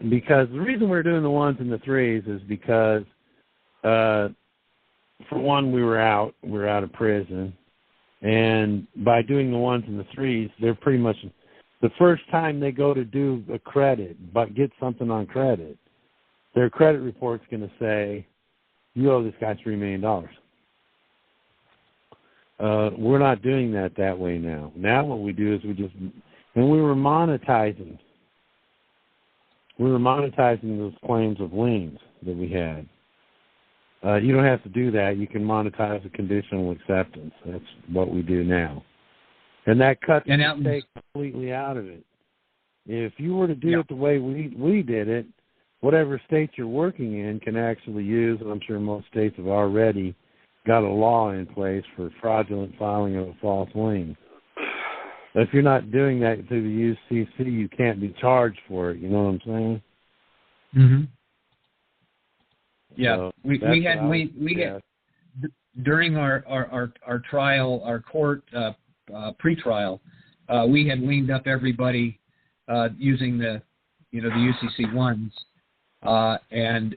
Because the reason we're doing the 1s and the 3s is because, for one, we were out of prison. And by doing the 1s and the 3s, they're pretty much, the first time they go to do a credit, but get something on credit, their credit report's going to say, you owe this guy $3 million. We're not doing that way now. Now what we do is we were monetizing. We were monetizing those claims of liens that we had. You don't have to do that. You can monetize a conditional acceptance. That's what we do now. And that cuts the state completely out of it. If you were to do it the way we did it, whatever state you're working in can actually use, and I'm sure most states have already got a law in place for fraudulent filing of a false lien. If you're not doing that through the UCC, you can't be charged for it. You know what I'm saying? Mm-hmm. Yeah, So we had during our trial, our court pretrial, we had leaned up everybody using the UCC 1s, and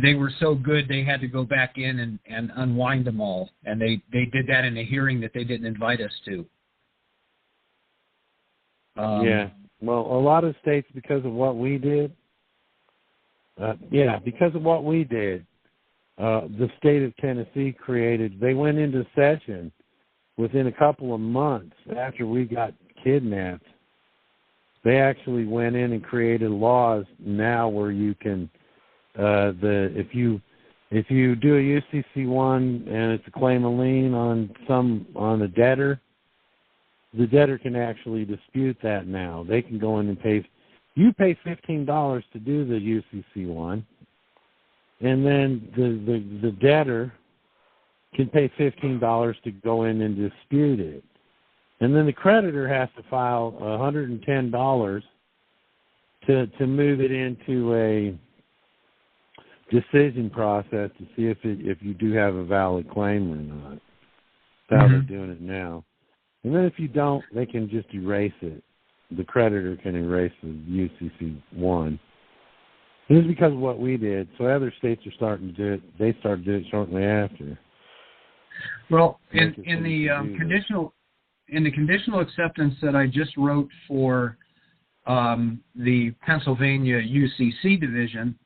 they were so good they had to go back in and unwind them all, and they did that in a hearing that they didn't invite us to. Well, a lot of states, because of what we did, the state of Tennessee they went into session within a couple of months after we got kidnapped. They actually went in and created laws now where you can, if you If you do a UCC1 and it's a claim of lien on a debtor, the debtor can actually dispute that now. They can go in and pay. You pay $15 to do the UCC1, and then the debtor can pay $15 to go in and dispute it. And then the creditor has to file $110 to move it into a decision process to see if you do have a valid claim or not. That's how they're doing it now. And then if you don't, they can just erase it. The creditor can erase the UCC1. This is because of what we did. So other states are starting to do it. They started to do it shortly after. Well, in the conditional acceptance that I just wrote for the Pennsylvania UCC division,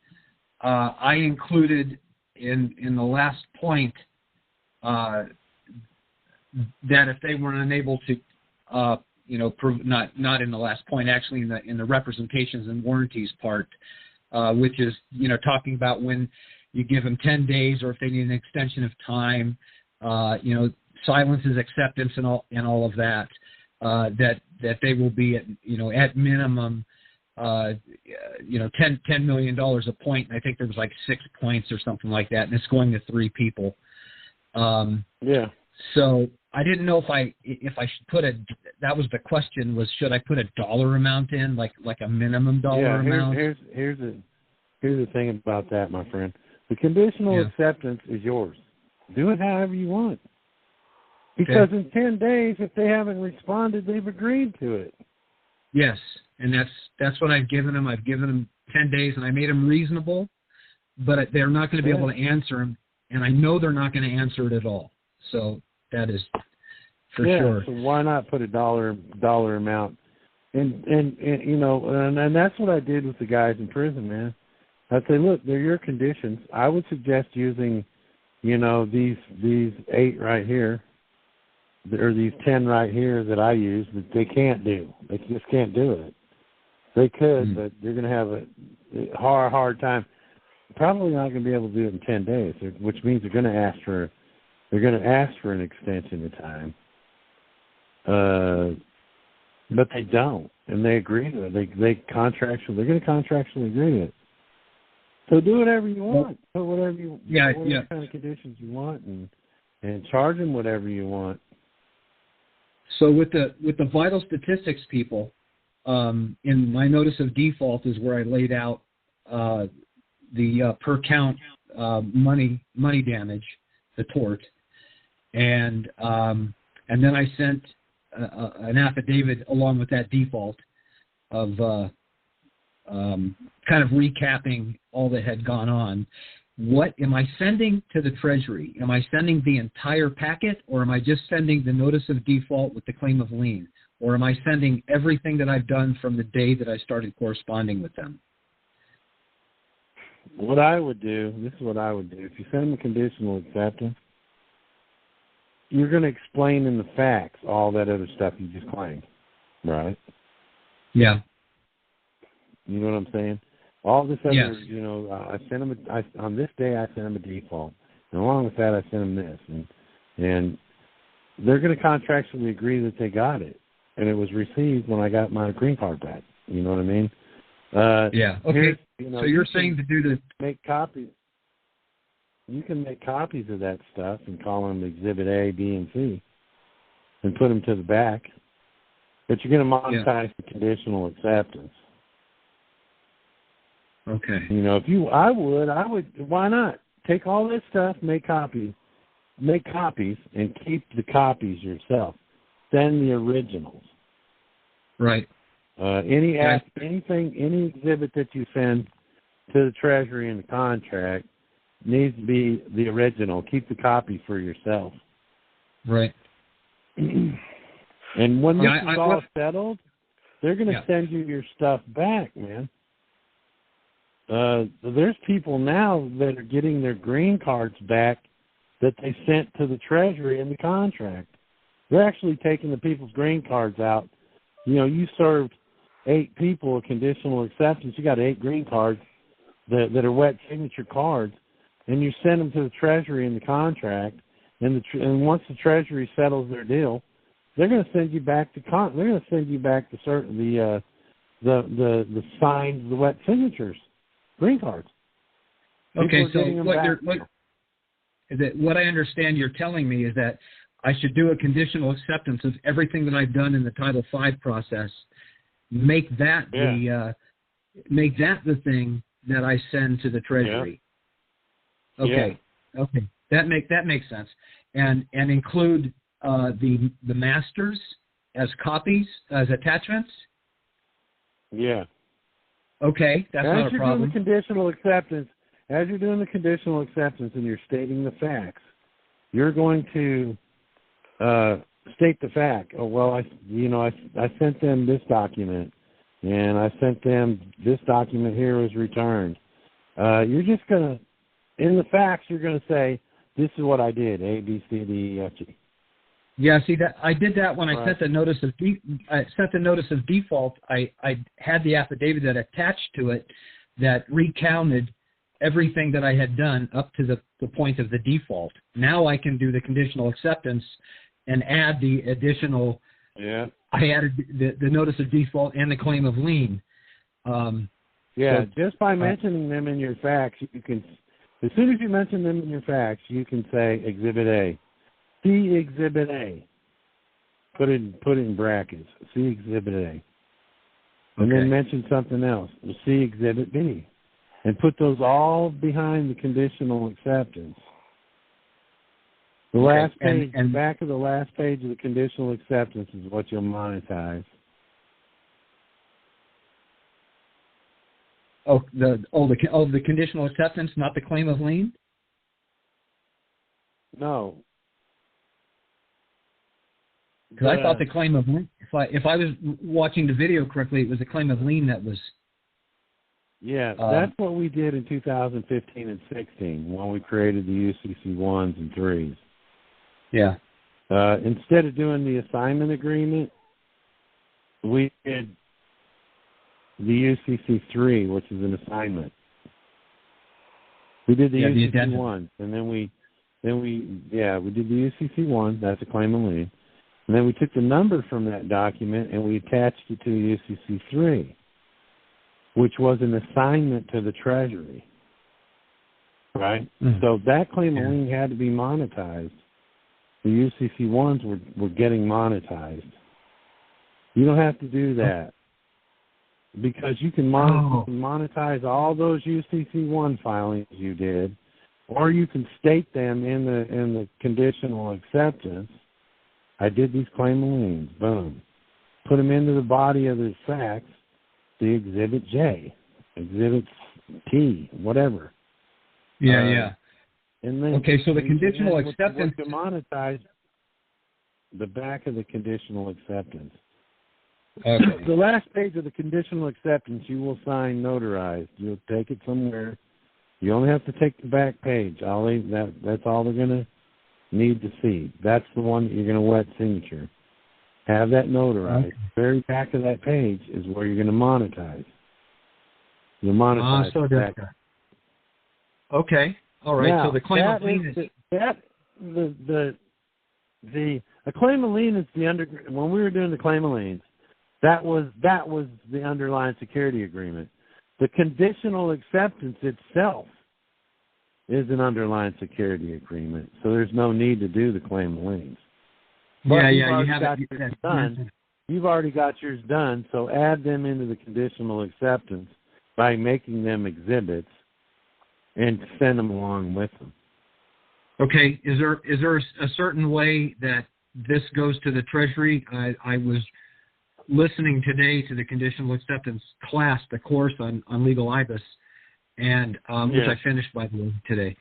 I included in the last point that if they were unable to, not in the last point, actually in the representations and warranties part, which is talking about when you give them 10 days or if they need an extension of time, silence is acceptance and all of that, that they will be at minimum $10 million a point. And I think there was like 6 points or something like that, and it's going to 3 people. Yeah. So I didn't know if I should put that was the question, was should I put a dollar amount in, like a minimum dollar amount? Here's the thing about that, my friend. The conditional acceptance is yours. Do it however you want. Because in 10 days, if they haven't responded, they've agreed to it. Yes, and that's what I've given them. I've given them 10 days, and I made them reasonable, but they're not going to be able to answer them, and I know they're not going to answer it at all. So that is for sure. So why not put a dollar amount? And that's what I did with the guys in prison, man. I'd say, look, they're your conditions. I would suggest using, these 8 right here, or these 10 right here that I use, that they can't do. They just can't do it. They could, but they're going to have a hard time. Probably not going to be able to do it in 10 days, which means they're going to ask for an extension of time. But they don't, and they agree to it. They're going to contractually agree to it. So do whatever you want. Put whatever kind of conditions you want, and charge them whatever you want. So with the vital statistics people, in my notice of default is where I laid out the per count money damage, the tort, and then I sent an affidavit along with that default of kind of recapping all that had gone on. What am I sending to the Treasury? Am I sending the entire packet, or am I just sending the notice of default with the claim of lien? Or am I sending everything that I've done from the day that I started corresponding with them? This is what I would do. If you send them a conditional acceptance, you're going to explain in the facts all that other stuff you just claimed, right? Yeah. You know what I'm saying? All this other, yes. I sent them. On this day, I sent them a default, and along with that, I sent them this, and they're going to contractually agree that they got it, and it was received when I got my green card back. You know what I mean? Yeah. Okay. So you're saying to do the make copies. You can make copies of that stuff and call them Exhibit A, B, and C, and put them to the back. But you're going to monetize the conditional acceptance. Okay. I would. Why not take all this stuff, make copies, and keep the copies yourself. Send the originals. Right. Any exhibit that you send to the Treasury in the contract needs to be the original. Keep the copy for yourself. Right. And when this is all settled, they're going to send you your stuff back, man. There's people now that are getting their green cards back that they sent to the Treasury in the contract. They're actually taking the people's green cards out. You served 8 people a conditional acceptance. You got 8 green cards that are wet signature cards. and you send them to the Treasury in the contract, and once the Treasury settles their deal, they're going to send you back the signed, the wet signatures, green cards. Okay, so what I understand you're telling me is that I should do a conditional acceptance of everything that I've done in the Title V process. Make that the thing that I send to the Treasury. Yeah. Okay. Yeah. Okay. That makes sense. And include the masters as copies, as attachments. Yeah. Okay, that's not a problem. As you're doing the conditional acceptance and you're stating the facts, you're going to state the fact. Oh, well, I sent them this document, and I sent them this document here was returned. You're just going to, in the facts, you're going to say, this is what I did, A, B, C, D, E, F, G. Yeah, see that I did that when I sent the notice of default. I had the affidavit that attached to it that recounted everything that I had done up to the point of the default. Now I can do the conditional acceptance and add the additional. Yeah. I added the notice of default and the claim of lien. Just by mentioning them in your facts, you can. As soon as you mention them in your facts, you can say Exhibit A. See Exhibit A. Put it in brackets. See Exhibit A. And then mention something else. See Exhibit B. And put those all behind the conditional acceptance. The last page, and back of the last page of the conditional acceptance is what you'll monetize. The conditional acceptance, not the claim of lien? No. Because I thought the claim of lien, if I was watching the video correctly, it was the claim of lien that was. Yeah, that's what we did in 2015 and 16 when we created the UCC 1s and 3s. Yeah. Instead of doing the assignment agreement, we did the UCC 3, which is an assignment. We did the UCC 1, and then we did the UCC 1. That's a claim of lien. And then we took the number from that document and we attached it to the UCC 3, which was an assignment to the Treasury. Right? Mm-hmm. So that claim of lien had to be monetized. The UCC 1s were getting monetized. You don't have to do that because you can monetize all those UCC 1 filings you did, or you can state them in the conditional acceptance. I did these claim of liens. Boom. Put them into the body of the facts, the Exhibit J, Exhibit T, whatever. Yeah. And then, so the conditional acceptance. To monetize the back of the conditional acceptance. Okay. The last page of the conditional acceptance you will sign notarized. You'll take it somewhere. You only have to take the back page. That's all they're going to need to see. That's the one that you're going to wet signature. Have that notarized. Okay. The very back of that page is where you're going to monetize. You'll monetize that. Okay. All right. Now, so the claim of lien is a claim of lien is when we were doing the claim of liens, that was the underlying security agreement. The conditional acceptance itself is an underlying security agreement, so there's no need to do the claim of liens. But you have it done. You've already got yours done, so add them into the conditional acceptance by making them exhibits and send them along with them. Okay. Is there a certain way that this goes to the Treasury? I was listening today to the conditional acceptance class, the course on legal IBIS, and which I finished by the way today.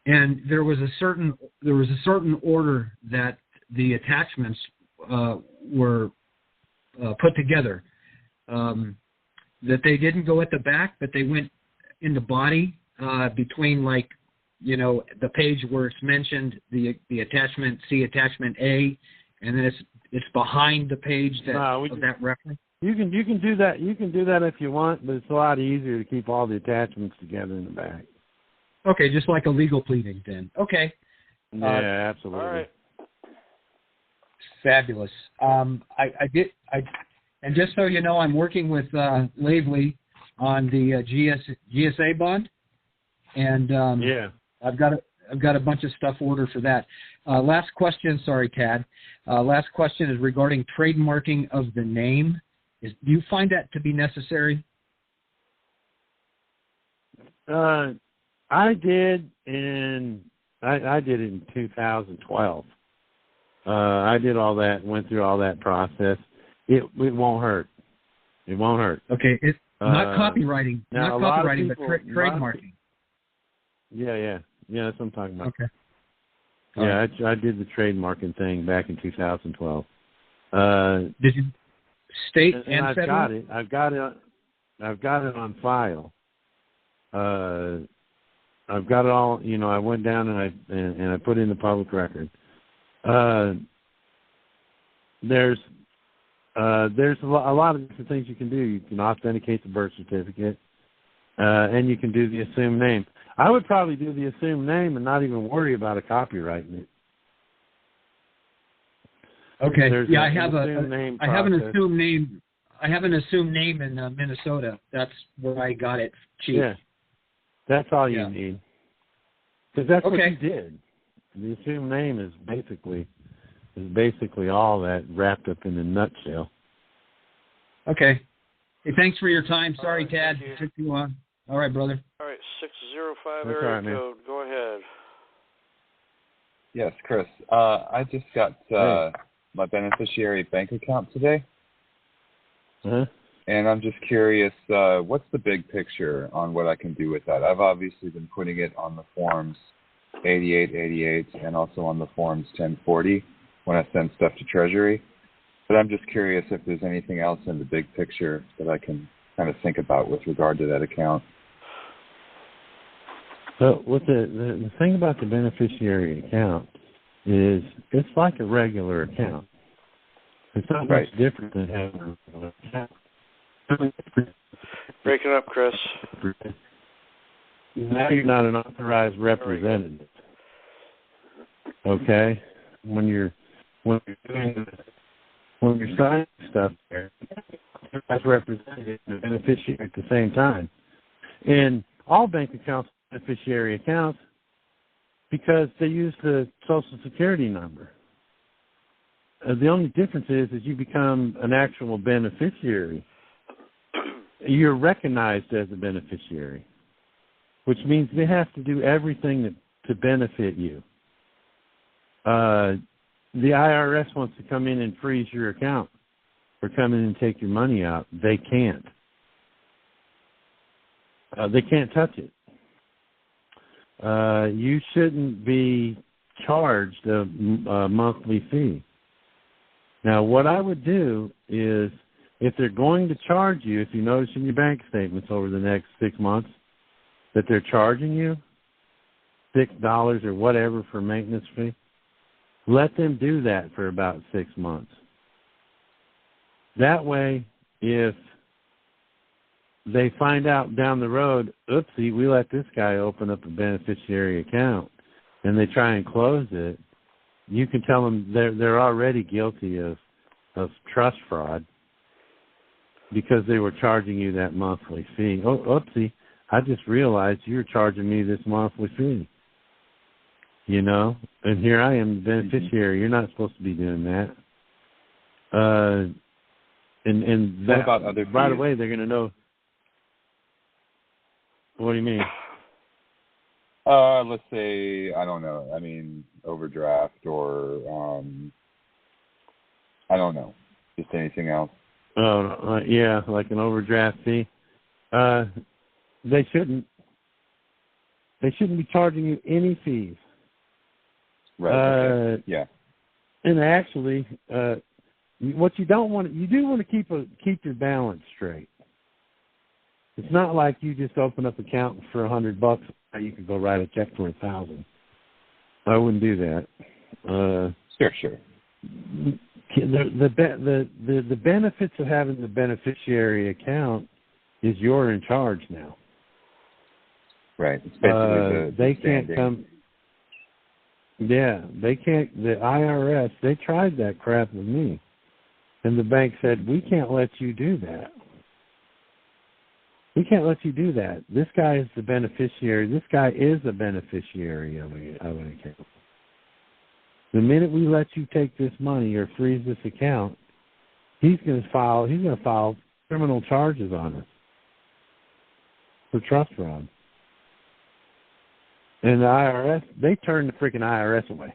And there was a certain order that the attachments were put together. That they didn't go at the back, but they went in the body between the page where it's mentioned the attachment C, attachment A, and then it's behind the page that reference. You can do that. You can do that if you want, but it's a lot easier to keep all the attachments together in the back. Okay, just like a legal pleading then. Okay. Yeah, absolutely. All right. Fabulous. And just so you know, I'm working with Lavely on the GSA bond, and I've got a bunch of stuff ordered for that. Last question, sorry, Tad. Last question is regarding trademarking of the name. Do you find that to be necessary? I did it in 2012. I did all that, went through all that process. It won't hurt. It won't hurt. Okay, it's not copywriting, now, but trademarking. Yeah, that's what I'm talking about. Okay. Yeah, I did the trademarking thing back in 2012. Did you state and I've federal? got it. I've got it on file. I've got it all. I went down and I put in the public record. There's a lot of different things you can do. You can authenticate the birth certificate, and you can do the assumed name. I would probably do the assumed name and not even worry about a copywriting it. Okay. I have an assumed name. I have an assumed name in Minnesota. That's where I got it cheap. Yeah, that's all you need. Because that's what you did. The assumed name is basically all that wrapped up in a nutshell. Okay. Hey, thanks for your time. Sorry, Tad. Took too long. All right, brother. All right, 605 That's area all right, code. Go ahead. Yes, Chris. I just got my beneficiary bank account today. Uh-huh. And I'm just curious, what's the big picture on what I can do with that? I've obviously been putting it on the forms 8888 and also on the forms 1040 when I send stuff to Treasury. But I'm just curious if there's anything else in the big picture that I can kind of think about with regard to that account. So what the thing about the beneficiary account is it's like a regular account. It's not much different than having a regular account. Breaking up, Chris. Now you're not an authorized representative. Okay? When you're signing stuff there, as representative and beneficiary at the same time. And all bank accounts are beneficiary accounts because they use the Social Security number. The only difference is you become an actual beneficiary. You're recognized as a beneficiary, which means they have to do everything to benefit you. The IRS wants to come in and freeze your account or come in and take your money out. They can't. They can't touch it. You shouldn't be charged a monthly fee. Now, what I would do is, if they're going to charge you, if you notice in your bank statements over the next 6 months that they're charging you $6 or whatever for maintenance fee, let them do that for about 6 months. That way, if they find out down the road, oopsie, we let this guy open up a beneficiary account, and they try and close it, you can tell them they're already guilty of trust fraud because they were charging you that monthly fee. Oh, oopsie, I just realized you're charging me this monthly fee. And here I am, the beneficiary. You're not supposed to be doing that. And that, what about other fees? Right away, they're going to know. What do you mean? Let's say, I don't know. I mean, overdraft or, I don't know. Just anything else. Oh, yeah, like an overdraft fee. They shouldn't be charging you any fees. Right. Okay. Yeah. And actually, what you don't want, you do want to keep your balance straight. It's not like you just open up an account for $100. You could go write a check for $1,000. I wouldn't do that. Sure. The benefits of having the beneficiary account is you're in charge now. Right. It's basically they standing. can't come. Yeah, they can't. The IRS, they tried that crap with me, and the bank said, "We can't let you do that. We can't let you do that. This guy is the beneficiary. This guy is a beneficiary of an account. The minute we let you take this money or freeze this account, he's going to file criminal charges on us for trust fraud." And the IRS, they turned the freaking IRS away.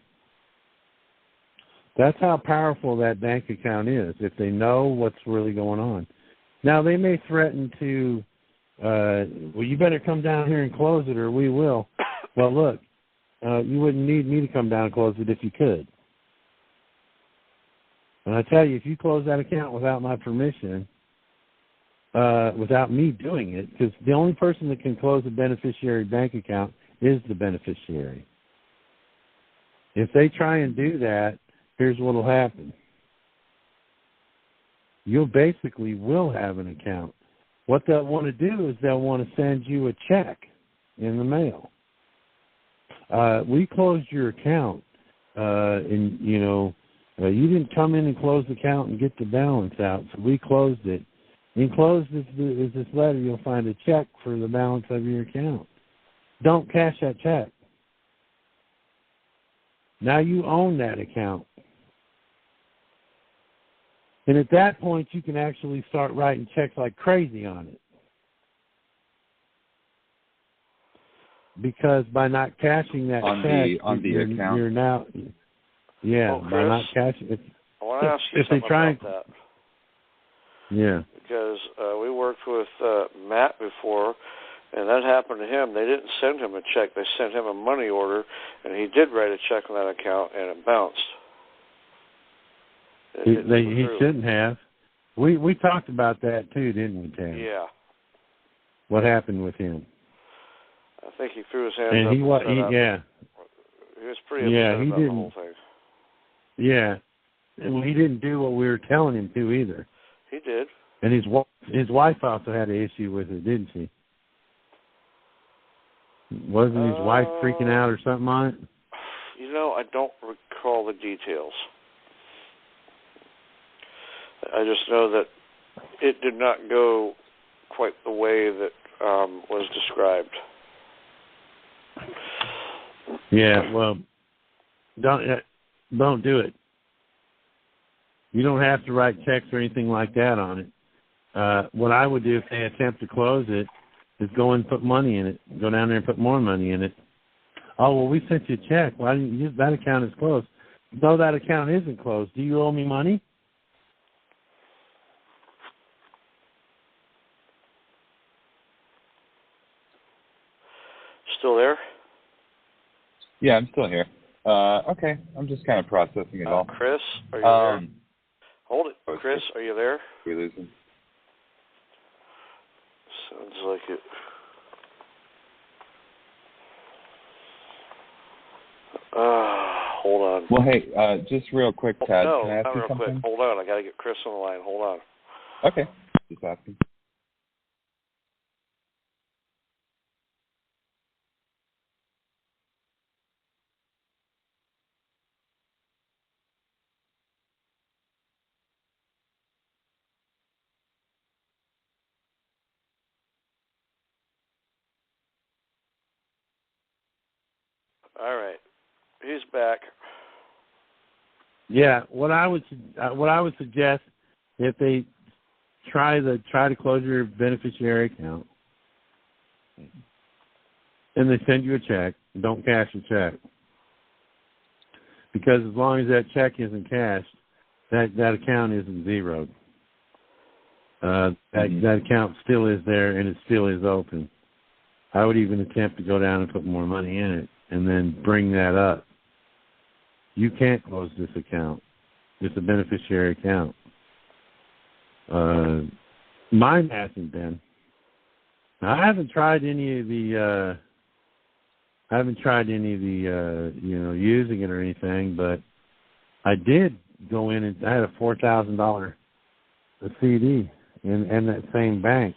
That's how powerful that bank account is, if they know what's really going on. Now, they may threaten to, well, you better come down here and close it or we will. Well, look, you wouldn't need me to come down and close it if you could. And I tell you, if you close that account without my permission, without me doing it, because the only person that can close a beneficiary bank account is the beneficiary. If they try and do that, here's what will happen. You basically will have an account. What they'll want to do is they'll want to send you a check in the mail. We closed your account, and you didn't come in and close the account and get the balance out, so we closed it. Enclosed is this letter. You'll find a check for the balance of your account. Don't cash that check. Now you own that account. And at that point, you can actually start writing checks like crazy on it. Because by not cashing that check, on the account, you're now, by not cashing it. I want to ask you something about that. Yeah. Because we worked with Matt before, and that happened to him. They didn't send him a check. They sent him a money order, and he did write a check on that account, and it bounced. He shouldn't have. We talked about that too, didn't we, Ted? Yeah. What happened with him? I think he threw his hands and up. He was pretty upset about the whole thing. Yeah. And he didn't do what we were telling him to either. He did. And his wife also had an issue with it, didn't she? Wasn't his wife freaking out or something on it? I don't recall the details. I just know that it did not go quite the way that was described. Yeah, well, don't do it. You don't have to write checks or anything like that on it. What I would do if they attempt to close it is go and put money in it. Go down there and put more money in it. Oh, well, we sent you a check. Why didn't you? That account is closed. No, that account isn't closed. Do you owe me money? Still there? Yeah, I'm still here. Okay, I'm just kind of processing it all. Chris, are you there? Hold it. Okay. Chris, are you there? We losing? Sounds like it. Hold on. Well, hey, just real quick, Tad, no, can I ask not you real something? Quick. Hold on. I got to get Chris on the line. Hold on. Okay, just asking. All right. He's back. Yeah, what I would suggest, if they try to close your beneficiary account and they send you a check, don't cash the check, because as long as that check isn't cashed, that account isn't zeroed. That account still is there and it still is open. I would even attempt to go down and put more money in it and then bring that up. You can't close this account. It's a beneficiary account. Mine hasn't been. Now, I haven't tried any of the using it or anything, but I did go in and I had a $4,000 CD in that same bank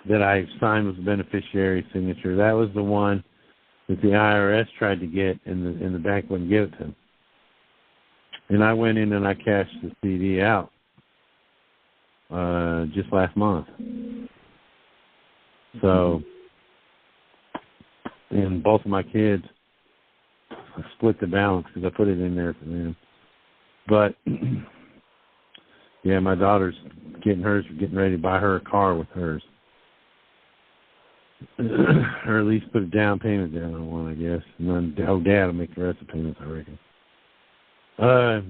that I signed with the beneficiary signature. That was the one that the IRS tried to get, and the bank wouldn't give it to them. And I went in and I cashed the CD out just last month. So, and both of my kids split the balance because I put it in there for them. But yeah, my daughter's getting ready to buy her a car with hers. Or at least put a down payment down on one, I guess. And then Dad will make the rest of the payments, I reckon. Or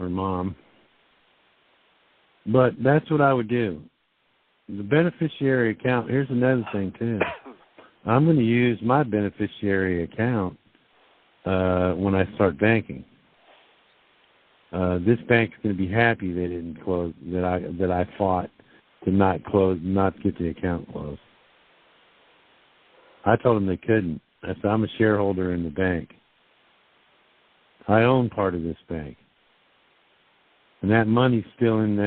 Mom. But that's what I would do. The beneficiary account, here's another thing, too. I'm going to use my beneficiary account when I start banking. This bank's going to be happy they didn't close, that I fought to not get the account closed. I told them they couldn't. I said, I'm a shareholder in the bank. I own part of this bank. And that money's still in the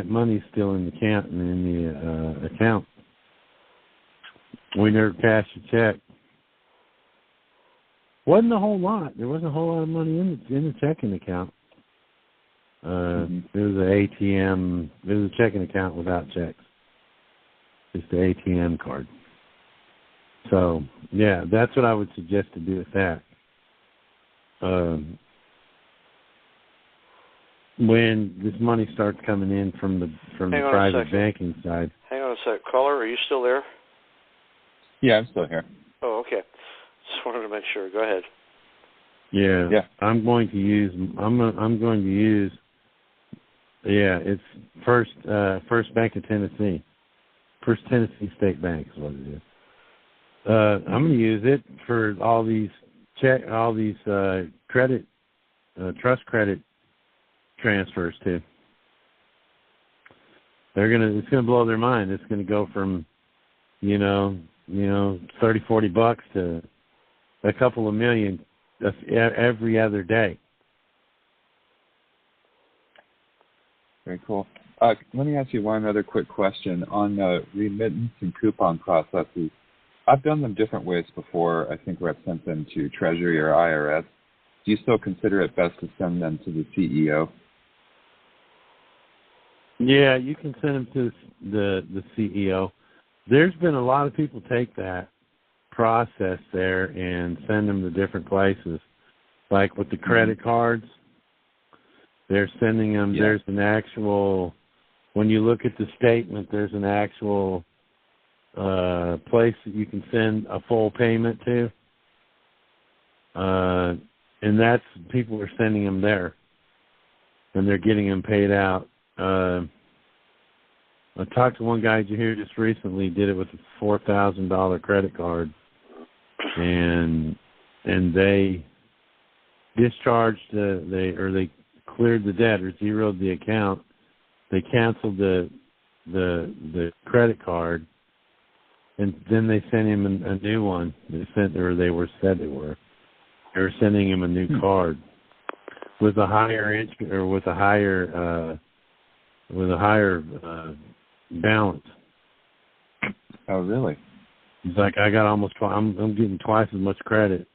account. We never cashed a check. Wasn't a whole lot. There wasn't a whole lot of money in the checking account. There was an ATM. There was a checking account without checks. Just the ATM card. So, yeah, that's what I would suggest to do with that. When this money starts coming in from the private banking side. Hang on a sec. Caller, are you still there? Yeah, I'm still here. Oh, okay. Just wanted to make sure. Go ahead. Yeah. I'm going to use. Yeah, it's First Bank of Tennessee. First Tennessee State Bank is what it is. I'm going to use it for all these credit, trust credit transfers too. It's gonna blow their mind. It's gonna go from, $30-$40 to a couple of million every other day. Very cool. Let me ask you one other quick question on remittance and coupon processes. I've done them different ways before. I think where I've sent them to Treasury or IRS. Do you still consider it best to send them to the CEO? Yeah, you can send them to the CEO. There's been a lot of people take that process there and send them to different places. Like with the credit cards, they're sending them, There's an actual, when you look at the statement, there's an actual place that you can send a full payment to. And that's, people are sending them there. And they're getting them paid out. I talked to one guy here just recently, did it with a $4,000 credit card, and they discharged they cleared the debt or zeroed the account. They canceled the credit card, and then they sent him a new one. They were sending him a new card with a higher balance. Oh, really? It's like I got I'm getting twice as much credit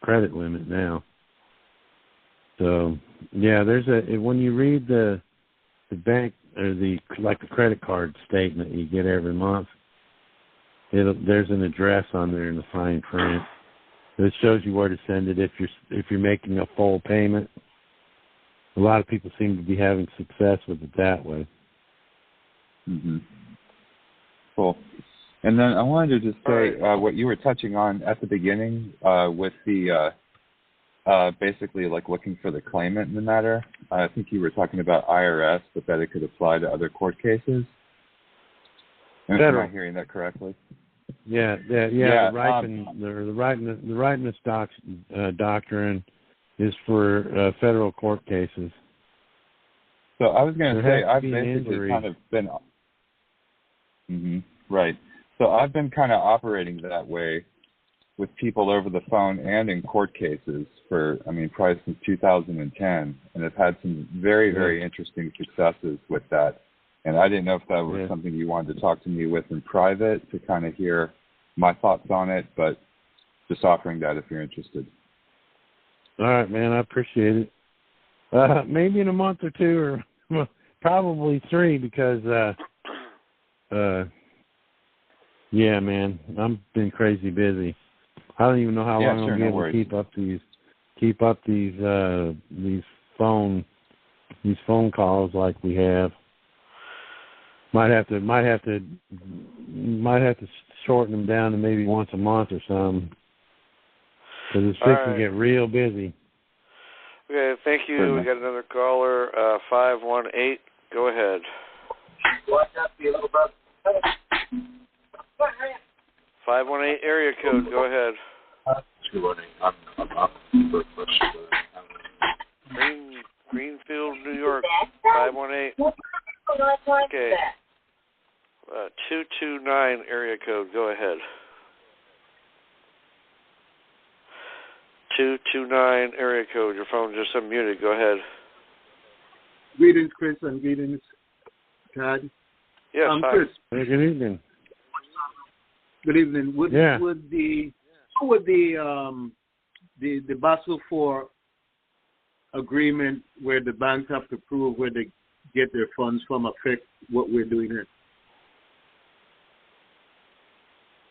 limit now. So yeah, when you read the bank or the credit card statement you get every month, there's an address on there in the fine print. It shows you where to send it if you're making a full payment. A lot of people seem to be having success with it that way. Mm-hmm. Cool. And then I wanted to just say what you were touching on at the beginning with the basically like looking for the claimant in the matter. I think you were talking about IRS, but that it could apply to other court cases. Am I hearing that correctly? Yeah. The ripeness doctrine is for federal court cases. So I was going to say I've basically kind of been. Right. So I've been kind of operating that way with people over the phone and in court cases probably since 2010, and I've had some very, very interesting successes with that. And I didn't know if that was something you wanted to talk to me with in private to kind of hear my thoughts on it, but just offering that if you're interested. All right, man, I appreciate it. Maybe in a month or two, or probably 3, because, yeah, man, I've been crazy busy. I don't even know how long I'll be able to keep up these phone calls like we have. Might have to shorten them down to maybe once a month or something, because it's fixing to get real busy. Okay, thank you. We got another caller, 518. Go ahead. 518 area code. Go ahead. 218. Greenfield, New York. 518. Okay. 229 area code. Go ahead. 229 area code. Your phone just unmuted. Go ahead. Greetings, Chris, and greetings, Todd. Yes, hi. Chris. Hey, good evening. Good evening. Would the Basel IV agreement, where the banks have to prove where they get their funds from, affect what we're doing here?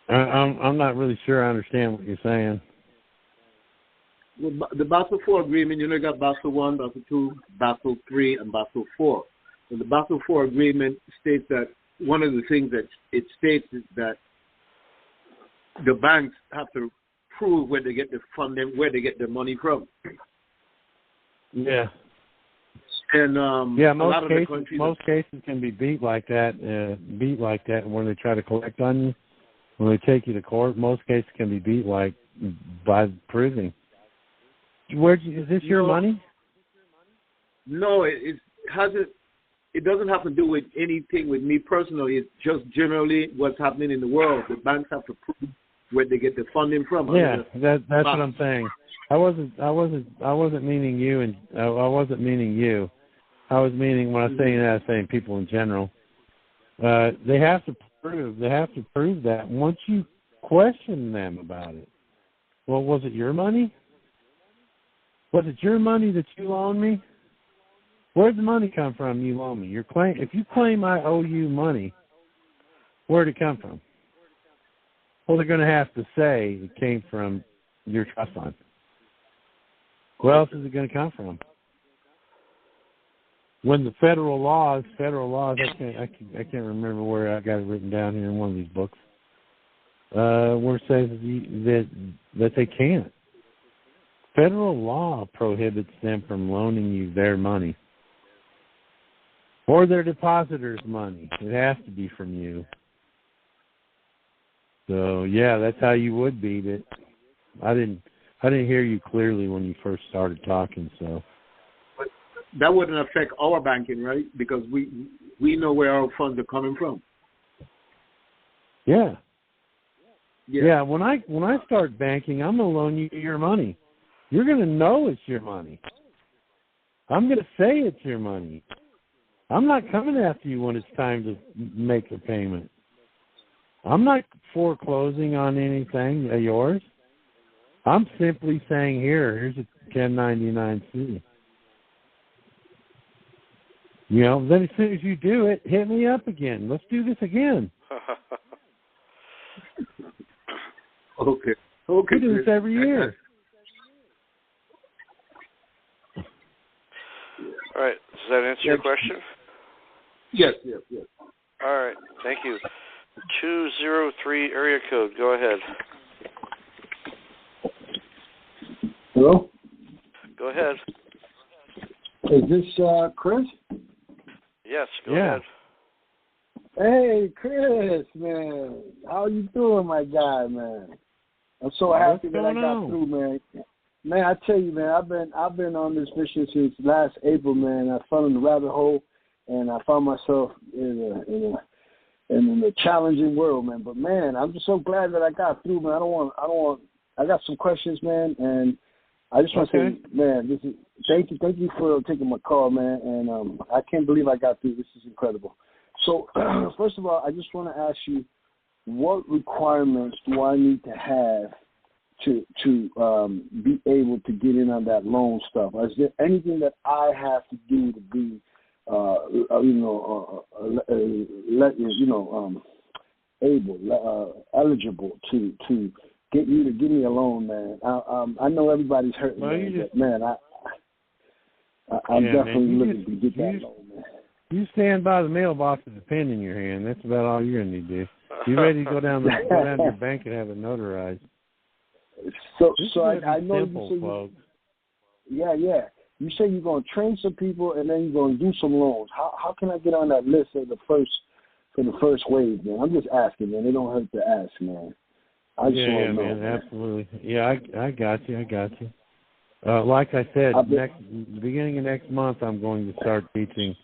I'm not really sure I understand what you're saying. Well, the Basel IV agreement, you got Basel I, Basel II, Basel III, and Basel IV. So the Basel IV agreement states that one of the things that it states is that the banks have to prove where they get the funding, where they get their money from. Yeah. And most cases can be beat like that. When they try to collect on you, when they take you to court, most cases can be beat by proving. Is this your money? No, it hasn't. It doesn't have to do with anything with me personally. It's just generally what's happening in the world. The banks have to prove where they get the funding from. Yeah, that's what I'm saying. I wasn't meaning you, and I wasn't meaning you. I was meaning, when I'm saying that, I'm saying people in general. They have to prove that. Once you question them about it, well, was it your money? Was it your money that you loaned me? Where'd the money come from you loan me? If you claim I owe you money, where'd it come from? Well, they're going to have to say it came from your trust fund. Where else is it going to come from? When the federal laws, I can't remember where I got it written down here in one of these books, where it says that they can't. Federal law prohibits them from loaning you their money or their depositor's money. It has to be from you. So yeah, that's how you would beat it. I didn't hear you clearly when you first started talking. So but that wouldn't affect our banking, right? Because we know where our funds are coming from. Yeah. When I start banking, I'm gonna loan you your money. You're going to know it's your money. I'm going to say it's your money. I'm not coming after you when it's time to make a payment. I'm not foreclosing on anything of yours. I'm simply saying, here's a 1099-C. Then as soon as you do it, hit me up again. Let's do this again. Okay. We do this every year. All right. Does that answer your question? Yes. All right. Thank you. 203 area code. Go ahead. Hello? Go ahead. Is this Chris? Yes, go ahead. Hey, Chris, man. How you doing, my guy, man? I'm so happy that I got through, man. Man, I tell you, man, I've been on this mission since last April, man. I fell in the rabbit hole, and I found myself in a challenging world, man. But man, I'm just so glad that I got through, man. I got some questions, man, and I just want to say, man, thank you for taking my call, man. And I can't believe I got through. This is incredible. So, first of all, I just want to ask you, what requirements do I need to have to be able to get in on that loan stuff? Is there anything that I have to do to be, eligible to get you to give me a loan, man? I know everybody's hurting, but man, I'm definitely looking to get that loan, man. You stand by the mailbox with a pen in your hand. That's about all you're going to need to do. You ready to go down to your bank and have it notarized? So I know simple, you say folks. Yeah. You say you're going to train some people and then you're going to do some loans. How can I get on that list for the first wave, man? I'm just asking, man. It don't hurt to ask, man. Yeah, man, absolutely. Yeah, I got you. Like I said, beginning of next month, I'm going to start teaching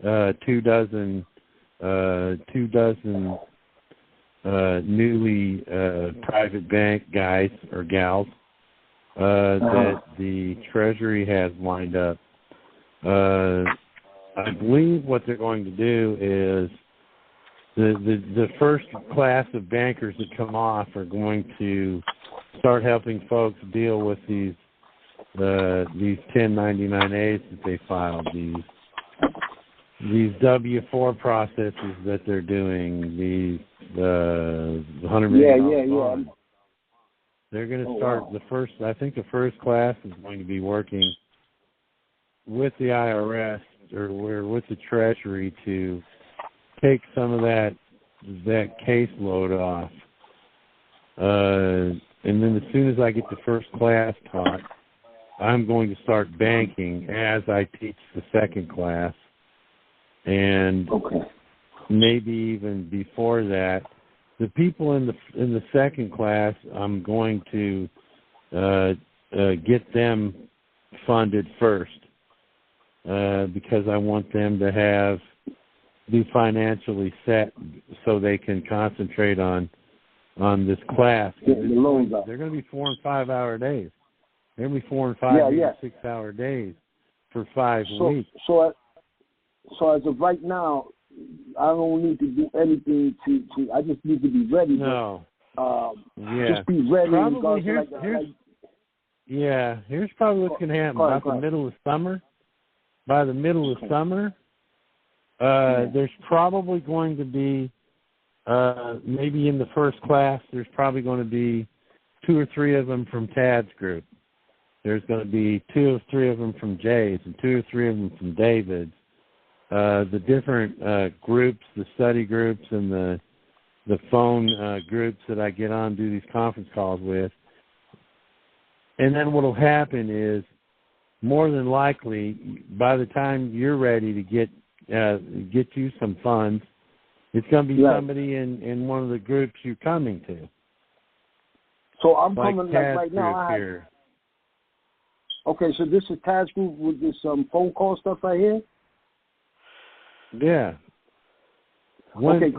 24 newly private bank guys or gals that the Treasury has lined up. I believe what they're going to do is the first class of bankers that come off are going to start helping folks deal with these 1099As that they filed, these W-4 processes that they're doing, the $100 million bonds. They're going to start I think the first class is going to be working with the IRS or with the Treasury to take some of that caseload off. And then as soon as I get the first class taught, I'm going to start banking as I teach the second class. And maybe even before that, the people in the second class, I'm going to get them funded first because I want them to be financially set so they can concentrate on this class. They're going to be 4 and 5 hour days. They're going to be 4 and 5 and 6 hour days for 5 weeks. So as of right now, I don't need to do anything to I just need to be ready. No. Just be ready. Probably here's probably what's going to happen. By the middle of summer, there's probably going to be, maybe in the first class, there's probably going to be 2 or 3 of them from Tad's group. There's going to be 2 or 3 of them from Jay's and 2 or 3 of them from David's. The different groups, the study groups, and the phone groups that I get on do these conference calls with. And then what will happen is, more than likely, by the time you're ready to get you some funds, it's going to be somebody in one of the groups you're coming to. So I'm coming right now. Here. Okay, so this is Tad's group with this phone call stuff right here? Yeah. Say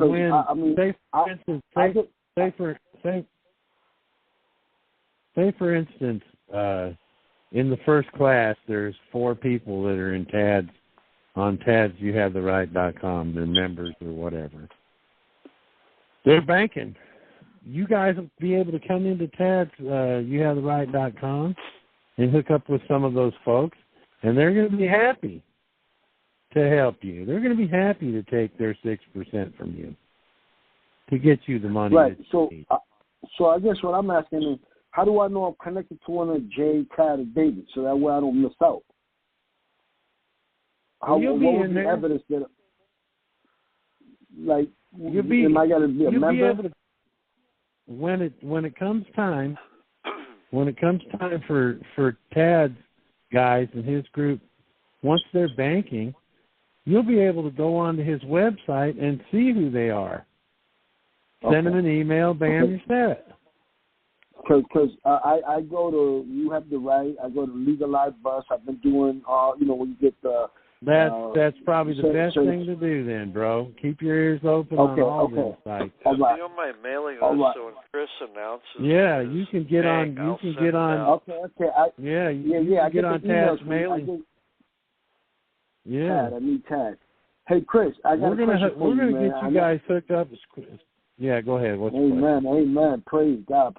for instance, in the first class, there's 4 people that are in on TadsYouHaveTheRight.com. They're members or whatever. They're banking. You guys will be able to come into TadsYouHaveTheRight.com and hook up with some of those folks, and they're going to be happy to help you. They're going to be happy to take their 6% from you to get you the money. Right. That So, you need. So I guess what I'm asking is, how do I know I'm connected to one of Jay, Tad, or David, so that way I don't miss out? You'll be in there. Evidence that, am I got to be a member? Be able to, when it comes time for Tad's guys and his group, once they're banking, you'll be able to go onto his website and see who they are. Send them an email, bam, you're set. Because I go to You Have the Right, I go to Legalize Bus. I've been doing, when you get the... That's probably the best thing to do then, bro. Keep your ears open on all these sites. I'll be on my mailing list, so when Chris announces... Yeah, you can get on... You can get on... Okay. You can get on Tad's mailing. Tad, I need Tad. Hey, Chris, I got we're a question for you, man. We're going to get you guys hooked up. Yeah, go ahead. What's your question? Amen. Praise God,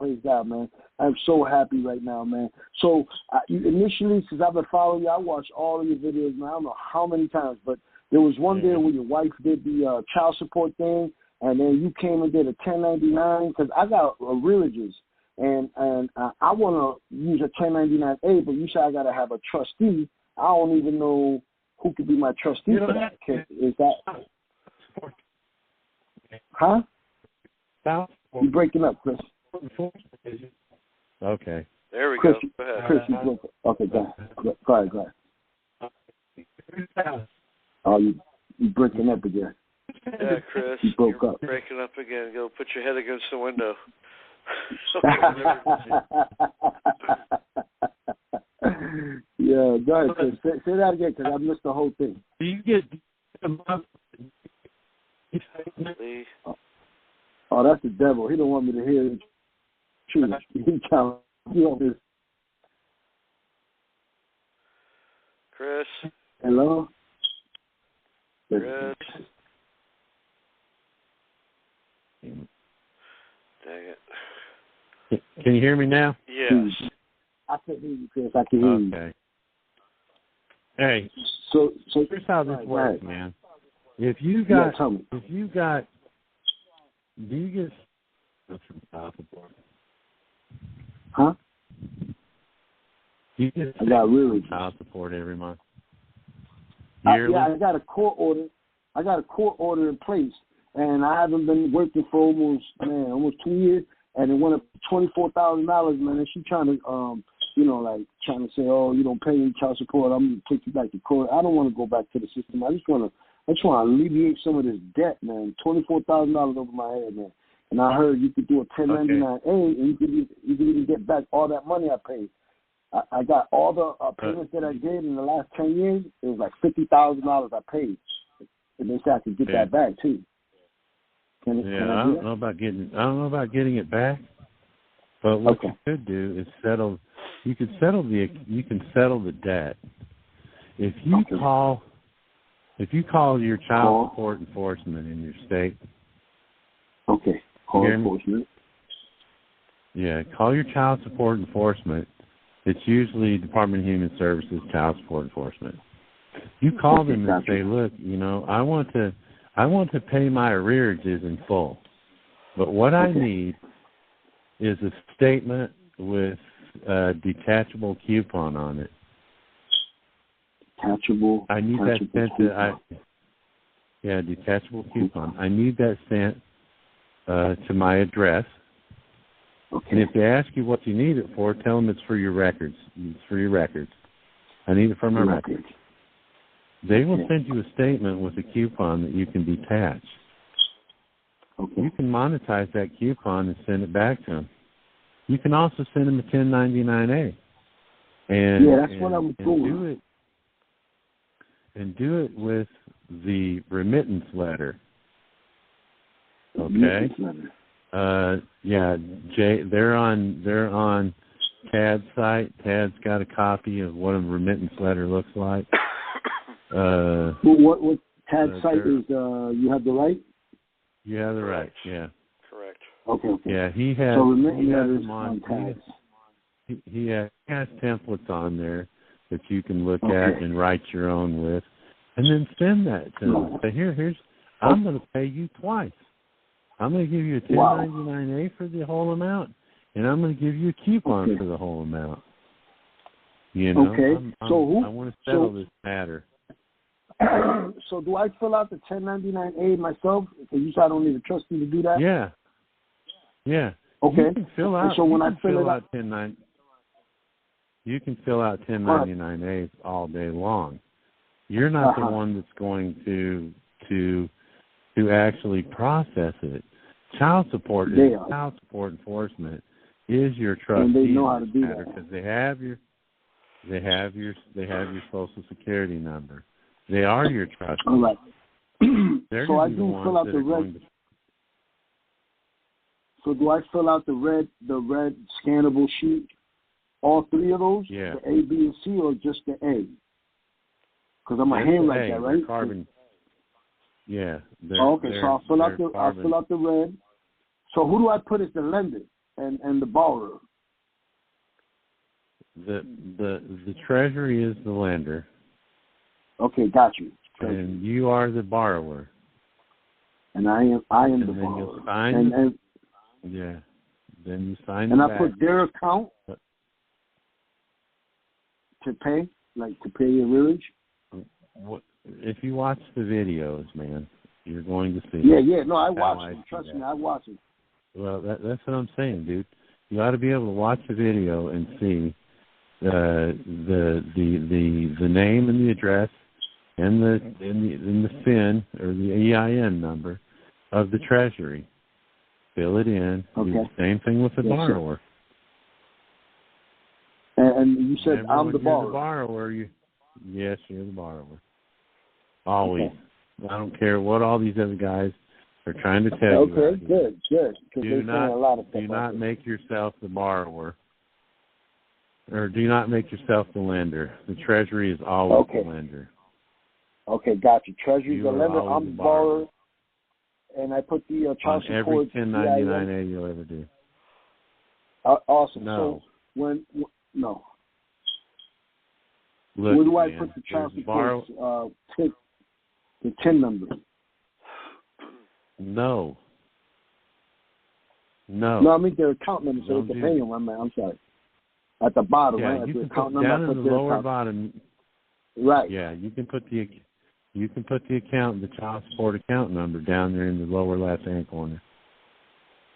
man. I'm so happy right now, man. So initially, since I've been following you, I watched all of your videos, man. I don't know how many times, but there was one day where your wife did the child support thing, and then you came and did a 1099, because I got realtors, and I want to use a 1099A, but you said I got to have a trustee. I don't even know who could be my trustee for that. Is that... Huh? You're breaking up, Chris. Okay. There we Chris, go. Go ahead. Chris, you broke up. Okay, go ahead. Oh, you breaking up again. Yeah, Chris, you broke you're up. breaking up again. Go put your head against the window. Yeah, go ahead, Chris. Say that again, because I missed the whole thing. Do you get... Oh, that's the devil. He don't want me to hear the truth. He trying to... Chris? Hello? Chris? Dang it. Can you hear me now? Yes. I can hear you, Chris. I can hear you. Okay. Hey, so here's how this works, man. If you got, do you get from child support? Huh? You get child support every month. Yearly? Yeah, I got a court order. I got a court order in place, and I haven't been working for almost 2 years, and it went up to $24,000, man. And she trying to, trying to say, oh, you don't pay any child support, I'm gonna take you back to court. I don't want to go back to the system. I just want to alleviate some of this debt, man. $24,000 over my head, man. And I heard you could do a 1099A, and you could even get back all that money I paid. I got all the payments that I did in the last 10 years. It was like $50,000 I paid, and they said I could get that back too. I don't know about getting it back, but what you could do is settle. You can settle the debt if you call your child support enforcement in your state. Okay. Call enforcement. Yeah, call your child support enforcement. It's usually Department of Human Services Child Support Enforcement. You call them and say, look, I want to pay my arrearages in full, but what I need is a statement with a detachable coupon on it. I need that sent to detachable coupon. I need that sent to my address. Okay. And if they ask you what you need it for, tell them it's for your records. It's for your records. I need it for my records. They will send you a statement with a coupon that you can detach. Okay. You can monetize that coupon and send it back to them. You can also send them a 1099A. That's what I was doing. Do it with the remittance letter. Okay. Remittance letter. They're on Tad's site. Tad's got a copy of what a remittance letter looks like. What Tad's site is? You have the right. You have the right. Yeah. Correct. Okay. Yeah, he has. So remittance he has letters them on Tad's. He has templates on there that you can look at and write your own with, and then send that to them. Say, here's. I'm going to pay you twice. I'm going to give you a 1099A for the whole amount, and I'm going to give you a coupon for the whole amount. Okay. I want to settle this matter. So do I fill out the 1099A myself? Because you said I don't need a trustee to do that? Yeah. Okay. You can fill out. So when I fill out 1099, you can fill out 1099As all day long. You're not the one that's going to actually process it. Child support enforcement is your trustee. And they know how to do that because they have your Social Security number. They are your trustee. All right. So I do fill out the red. So do I fill out the red scannable sheet? All three of those? Yeah. The A, B, and C, or just the A? Because I'm a handwrite that, right? Yeah. Okay, so I'll fill out the red. So who do I put as the lender and the borrower? The Treasury is the lender. Okay, got you. And you are the borrower. And I am the then borrower. You'll sign yeah. Then you sign. And I put their account to pay your arrearage. If you watch the videos, man, you're going to see. Yeah. No, I watch them. Trust me, I watch them. Well, that's what I'm saying, dude. You ought to be able to watch the video and see the name and the address and the SIN or the EIN number of the Treasury. Fill it in. Okay. Do the same thing with the borrower. And you said Remember, I'm the borrower. You're the borrower. Yes, you're the borrower. Always. Okay. I don't care what all these other guys are trying to tell you. Okay, good. Do not make yourself the borrower. Or do not make yourself the lender. The Treasury is always the lender. Okay, got you. Treasury's the lender, I'm the borrower. And I put the child support. Every 1099A you'll ever do. Awesome. No. So no. Look, where do I put the child support? The TIN number. No, I mean their account number, so it's the paying one, man. I'm sorry. At the bottom, yeah, right? You can account put number, down in the lower bottom. Right. Yeah, you can put the account, the child support account number down there in the lower left-hand corner.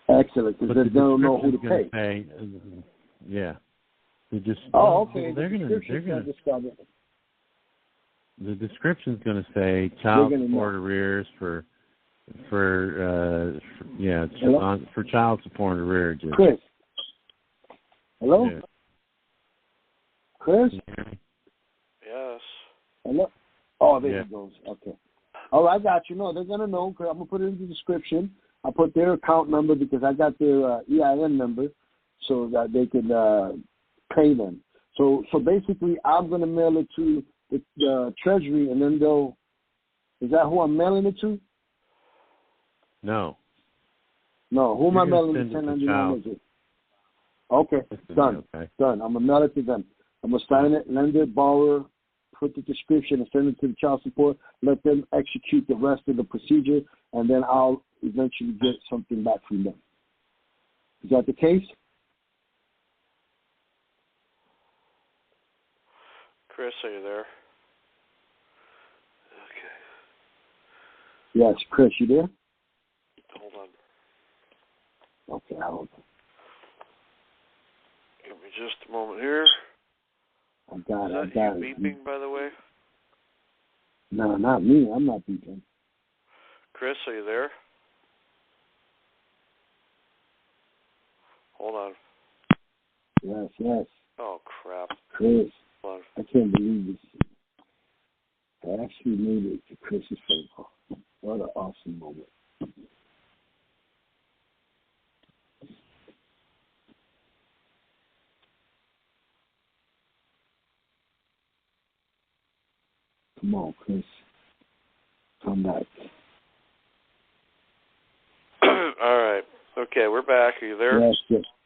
Excellent, because they don't know who to pay. Yeah. Okay. They're gonna. The description's going to say child support arrears for child support arrearages. Chris. Hello? Yeah. Chris? Yes. Hello? Oh, there it goes. Okay. Oh, I got you. No, they're going to know because I'm going to put it in the description. I put their account number because I got their EIN number so that they could pay them. So basically, I'm going to mail it to the Treasury, and then is that who I'm mailing it to? No. Who am I mailing the 1099 to? Okay, done. Okay. Done. I'm going to mail it to them. I'm going to sign it, lender, borrower, put the description, and send it to the child support, let them execute the rest of the procedure, and then I'll eventually get something back from them. Is that the case? Chris, are you there? Okay. Yes, Chris, you there? Hold on. Okay, hold on. Give me just a moment here. I got it. Is that you beeping, by the way? No, not me. I'm not beeping. Chris, are you there? Hold on. Yes. Oh, crap. Chris, Hold on. I can't believe this. I actually made it to Chris's phone call. What an awesome moment. Come on, Chris. Come back. All right. Okay, we're back. Are you there?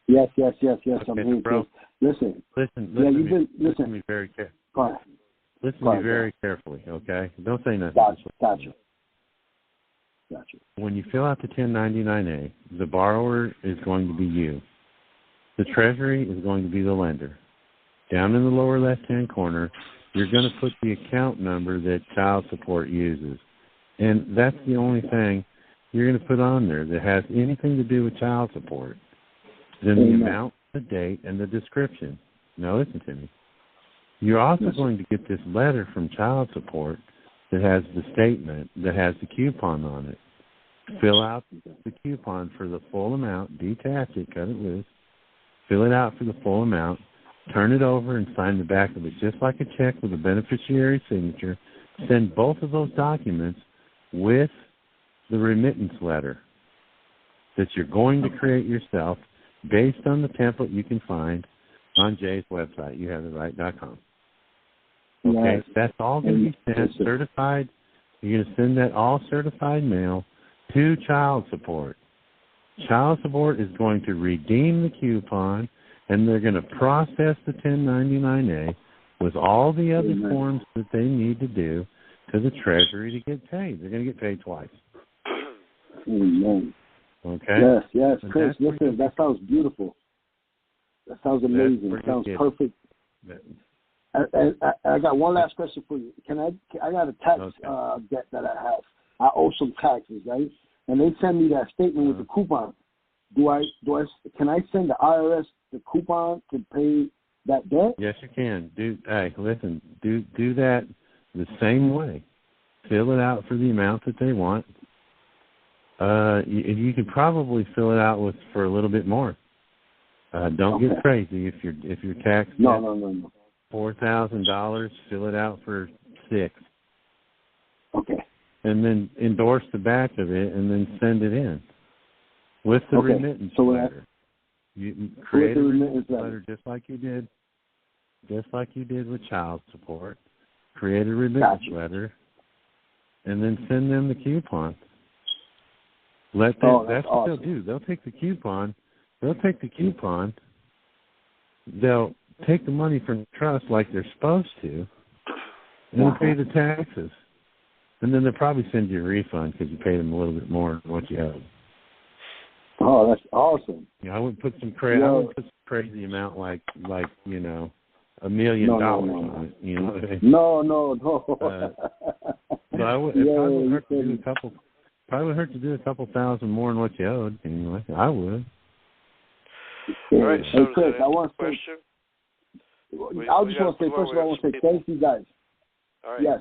Yes. I'm here, bro. Listen to me very carefully. Listen to me very carefully, okay? Don't say nothing. Gotcha. When you fill out the 1099A, the borrower is going to be you. The Treasury is going to be the lender. Down in the lower left-hand corner, you're going to put the account number that child support uses. And that's the only thing you're going to put on there that has anything to do with child support. Then the amount, the date, and the description. Now listen to me. You're also going to get this letter from child support that has the statement, that has the coupon on it. Fill out the coupon for the full amount, detach it, cut it loose, fill it out for the full amount, turn it over and sign the back of it just like a check with a beneficiary signature. Send both of those documents with the remittance letter that you're going to create yourself based on the template you can find on Jay's website, youhavetheright.com. Okay, that's all going to be sent, certified You're going to send that all certified mail to child support. Child support is going to redeem the coupon, and they're going to process the 1099-A with all the other forms that they need to do to the Treasury to get paid. They're going to get paid twice. Amen. Okay? Yes, Chris, listen, that sounds beautiful. That sounds amazing. It sounds perfect. I got one last question for you. I got a tax debt that I have. I owe some taxes, right? And they send me that statement with the coupon. Can I send the IRS the coupon to pay that debt? Yes, you can. Do that the same way. Fill it out for the amount that they want. You could probably fill it out for a little bit more. Don't get crazy if your tax no. $4,000. Fill it out for $6,000. Okay. And then endorse the back of it, and then send it in with the remittance letter. You create a remittance letter just like you did with child support. Create a remittance letter, and then send them the coupon. That's what they'll do. They'll take the coupon. They'll take the money from the trust like they're supposed to, and they'll pay the taxes. And then they'll probably send you a refund because you paid them a little bit more than what you owed. Oh, that's awesome. I would put some crazy amount like $1 million on it. You know what I mean? No. So I would. It probably would hurt to do a couple. Probably would hurt to do a couple thousand more than what you owed. Anyway, I would. All right. So hey, Chris, I want to question. I just want to say first of all, I want to say thank you guys. All right. Yes.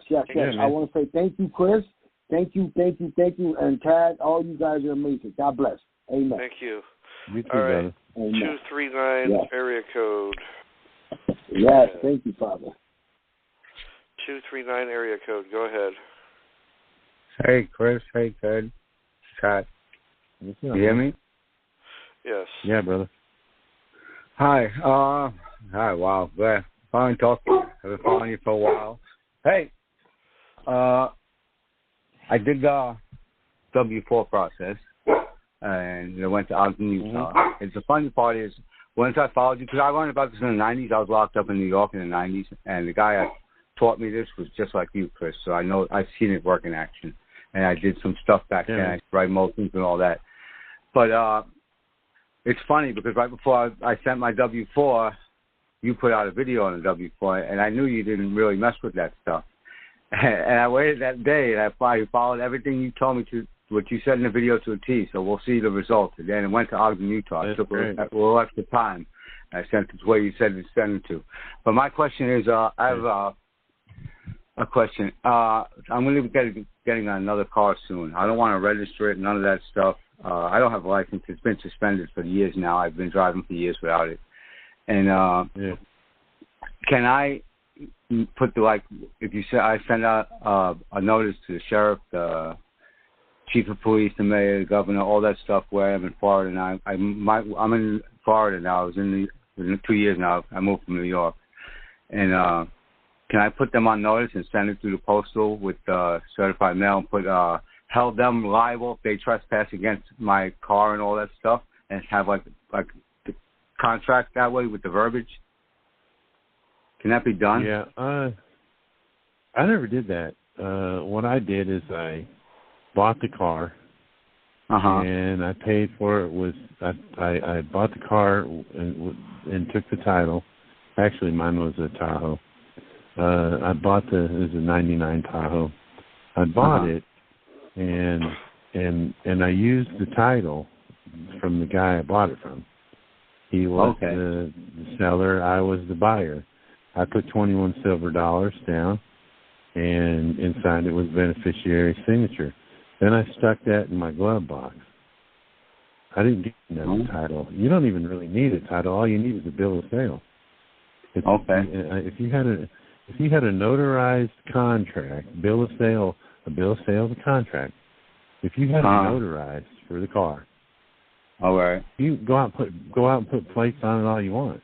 I want to say thank you, Chris. Thank you, and Tad. All you guys are amazing. God bless. Amen. Thank you. You too, all right. brother. 239 area code. Yes, thank you, Father. 239 area code. Go ahead. Hey, Chris. Hey, Ted. Scott. You hear me? Yes. Yeah, brother. Hi. Hi. Wow. Glad. Fine talking. I've been following you for a while. Hey. I did the W-4 process, and I went to Ogden, Utah. And the funny part is, once I followed you, because I learned about this in the 90s. I was locked up in New York in the 90s, and the guy that taught me this was just like you, Chris. So I know I've seen it work in action, and I did some stuff back then. I write motions and all that. But it's funny because right before I sent my W-4, you put out a video on the W-4, and I knew you didn't really mess with that stuff. And I waited that day, and I followed everything you told me to, what you said in the video to a T. So we'll see the results. And then it went to Ogden, Utah. It took a little extra time. I sent it to where you said to send it to. But my question is, I have a question. I'm going to be getting another car soon. I don't want to register it, none of that stuff. I don't have a license. It's been suspended for years now. I've been driving for years without it. And can I put if you say I send out a notice to the sheriff, the chief of police, the mayor, the governor, all that stuff where I'm in Florida now. I'm in Florida now. I was in 2 years now. I moved from New York. And can I put them on notice and send it through the postal with certified mail and put held them liable if they trespass against my car and all that stuff, and have like the contract that way with the verbiage? Can that be done? Yeah, I never did that. What I did is I bought the car, and I paid for it. I bought the car and took the title. Actually, mine was a Tahoe. It was a '99 Tahoe. I bought it, and I used the title from the guy I bought it from. He was the seller. I was the buyer. I put 21 silver dollars down and signed it with beneficiary signature. Then I stuck that in my glove box. I didn't get no title. You don't even really need a title. All you need is a bill of sale. If you had a notarized contract, bill of sale, a bill of sale is a contract. If you had it notarized for the car, you go out and put plates on it all you want.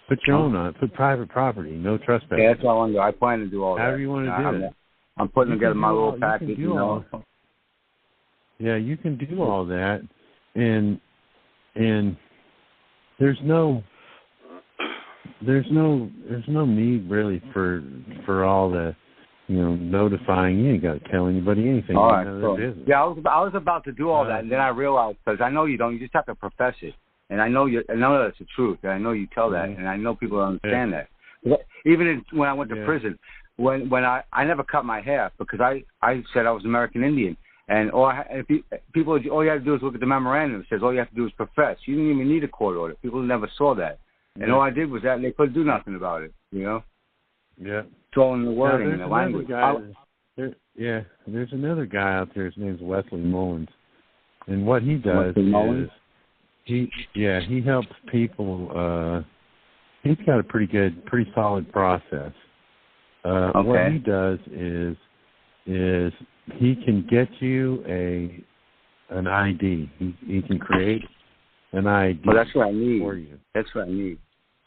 Put your own on it. Put private property, no trespassing. Yeah, that's all I want to do. I plan to do all that. However you want to do it. I'm putting together my little package. Yeah, you can do all that, and there's no need really for all the notifying. You ain't got to tell anybody anything. All right, cool. Yeah, I was about to do all that, and then I realized, because I know you don't. You just have to profess it, and I know that's the truth, and I know you tell that, and I know people don't understand that. Even when I went to prison, when I never cut my hair because I said I was American Indian, and all you have to do is look at the memorandum. It says all you have to do is profess. You didn't even need a court order. People never saw that, and all I did was that, and they couldn't do nothing about it. Yeah. It's all in the wording and the language. There's another guy out there. His name's Wesley Mullins, and what he does is he helps people. He's got a pretty solid process. What he does is he can get you an ID. He can create an ID. Well, that's what I need. For you. That's what I need.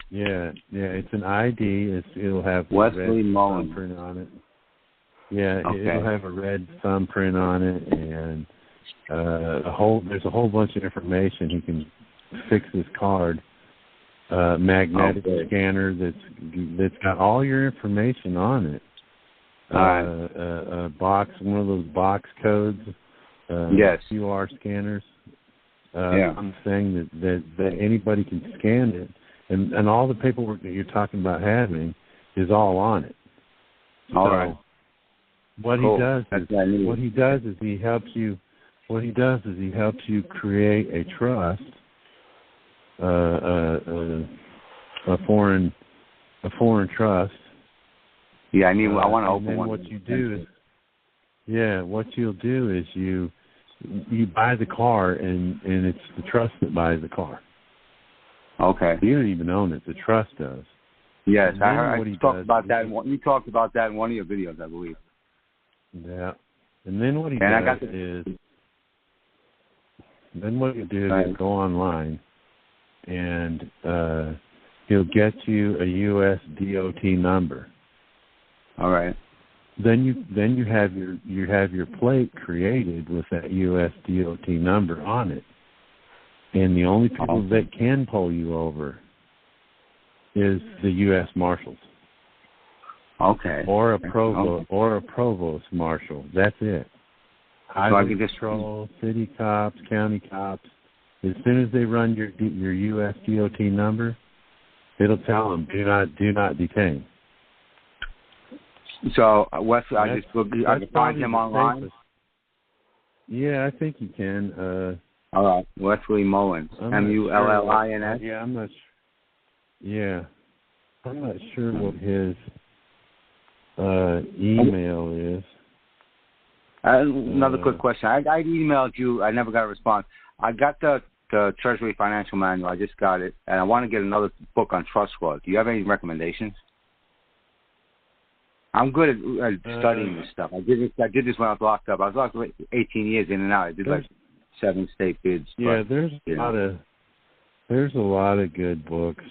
Yeah, it's an ID. It'll have Wesley red Mullins thumbprint on it. Yeah, it'll have a red thumbprint on it, and there's a whole bunch of information. He can fix his card. Magnetic scanner that's got all your information on it. A box, one of those box codes. QR scanners. I'm saying that anybody can scan it, and all the paperwork that you're talking about having is all on it. What he does is he helps you create a trust. A foreign trust. Yeah, I want to open one. What you'll do is you buy the car, and it's the trust that buys the car. Okay. You don't even own it. The trust does. Yes, I heard. You talked about that in one of your videos, I believe. Yeah, and then what he does is go online. And he'll get you a U.S. DOT number. All right. Then you have your plate created with that U.S. DOT number on it, and the only people that can pull you over is the U.S. Marshals. Okay. Or a provost marshal. That's it. Highway patrol, city cops, county cops. As soon as they run your U.S. DOT number, it'll tell them do not detain. So Wesley, I can find him online. Yeah, I think you can. All right, Wesley Mullins, Mullins. Yeah, I'm not. I'm not sure what his email is. Another quick question. I emailed you. I never got a response. I got the Treasury Financial Manual. I just got it, and I want to get another book on trust law. Do you have any recommendations? I'm good at studying this stuff. I did this when I was locked up. I was locked up 18 years in and out. I did like 7 state bids. Yeah, there's a lot of good books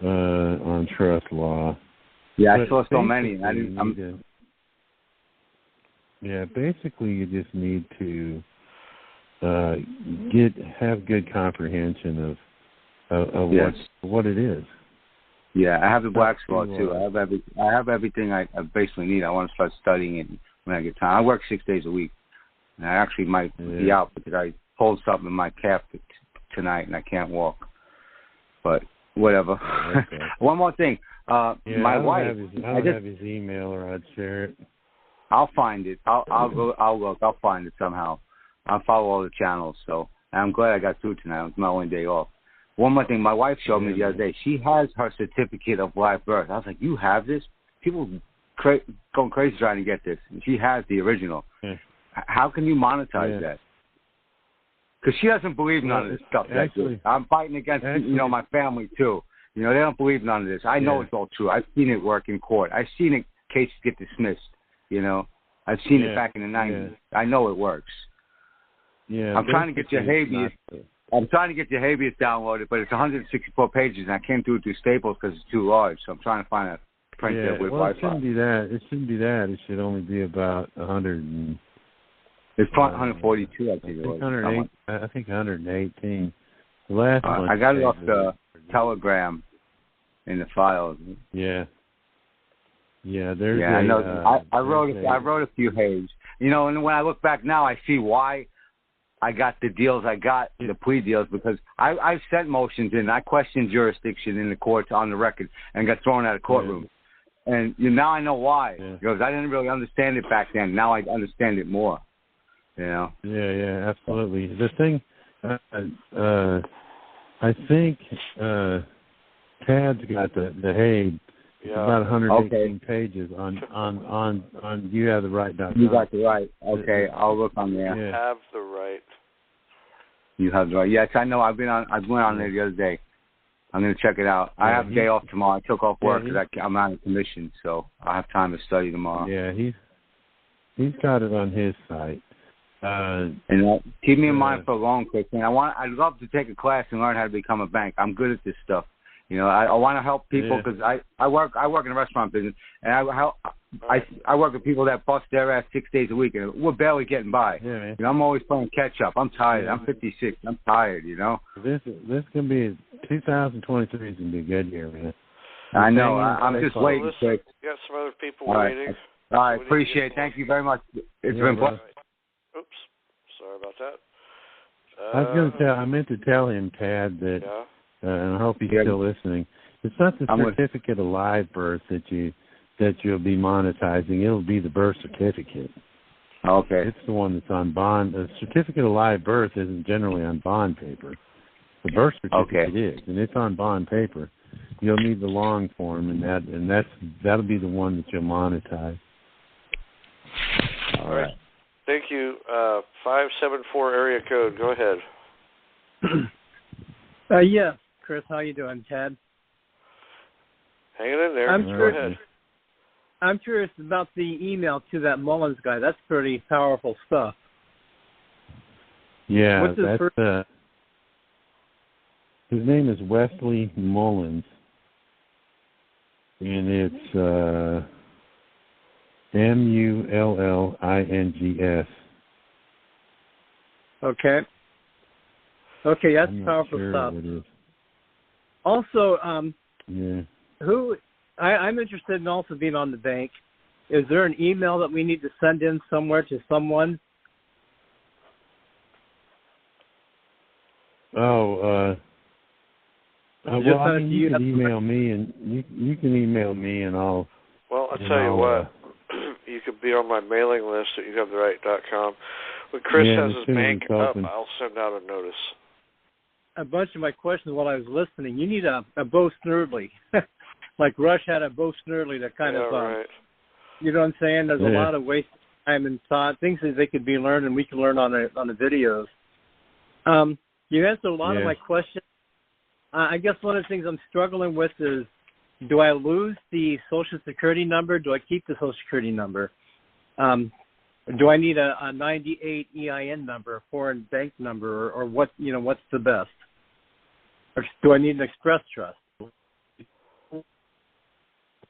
on trust law. Yeah, I saw so many. Basically you just need to have good comprehension of what it is. Yeah, I have the Black's Law too. I have everything I basically need. I want to start studying it when I get time. I work 6 days a week, and I actually might be out because I pulled something in my calf tonight and I can't walk. But whatever. Okay. One more thing. My wife. I don't have his email, or I'd share it. I'll find it. I'll look. I'll find it somehow. I'll follow all the channels. So I'm glad I got through tonight. It was my only day off. One more thing. My wife showed me the other day. She has her certificate of live birth. I was like, "You have this?" People going crazy trying to get this. And she has the original. Yeah. How can you monetize that? Because she doesn't believe none of this stuff. Actually, I'm fighting against my family too. They don't believe none of this. I know it's all true. I've seen it work in court. I've seen it cases get dismissed. I've seen it back in the 90s. Yeah. I know it works. Yeah, I'm trying to get your habeas. I'm trying to get your habeas downloaded, but it's 164 pages, and I can't do it through Staples because it's too large. So I'm trying to find a print it with Wi-Fi. Wi-Fi. It shouldn't be that. It should only be about 100 and... It's 142, I think it was. I think 118. The last one... I got it off the Telegram in the files. Yeah. Yeah, there's I know. I wrote a few Hayes. You know, and when I look back now, I see why I got the deals I got, the plea deals, because I've sent motions in. I questioned jurisdiction in the courts on the record and got thrown out of courtroom. Yeah. And now I know why. Yeah. Because I didn't really understand it back then. Now I understand it more. You know? Yeah, absolutely. The thing, I think Tad's got the Hague. Yeah. About 118 pages on you have the right.com. You got the right. Okay, I'll look on there. You have the right. You have the right. Yes, I know. I went on there the other day. I'm going to check it out. I have a day off tomorrow. I took off work because I'm out of commission, so I have time to study tomorrow. Yeah, he's got it on his site. And keep me in mind for a loan, Chris. And I'd love to take a class and learn how to become a bank. I'm good at this stuff. You know, I want to help people because I work in the restaurant business, and I work with people that bust their ass 6 days a week, and we're barely getting by. Yeah, you know, I'm always playing catch up. I'm tired. I'm 56. I'm tired. You know. This can be 2023 is gonna be a good year, man. I know. I'm just waiting. You got some other people waiting. All right. Appreciate it. Thank you very much. It's been fun. Oops. Sorry about that. I meant to tell him, Tad, that. Yeah. And I hope he's still listening. It's not the certificate of live birth that you'll be monetizing. It'll be the birth certificate. Okay. It's the one that's on bond. The certificate of live birth isn't generally on bond paper. The birth certificate is, and it's on bond paper. You'll need the long form, and that'll be the one that you'll monetize. All right. Thank you. 574 area code. Go ahead. Yeah. Chris, how you doing, Ted? Hanging in there. Go ahead. I'm curious about the email to that Mullins guy. That's pretty powerful stuff. Yeah, his name is Wesley Mullins, and it's Mullins. Okay, that's powerful stuff. Also, I'm interested in also being on the bank. Is there an email that we need to send in somewhere to someone? You can email me, and you can email me, and I'll. Well, I'll tell you what. You could be on my mailing list at youhavetheright.com. When Chris has his bank up, I'll send out a notice. A bunch of my questions while I was listening. You need a Bo Snerdley, like Rush had a Bo Snerdley to kind of, right. You know what I'm saying? There's a lot of waste of time and thought, things that they could be learned, and we can learn on the videos. You answered a lot of my questions. I guess one of the things I'm struggling with is, do I lose the Social Security number? Do I keep the Social Security number? Do I need a 98 EIN number, a foreign bank number, or what? What's the best? Or do I need an express trust? A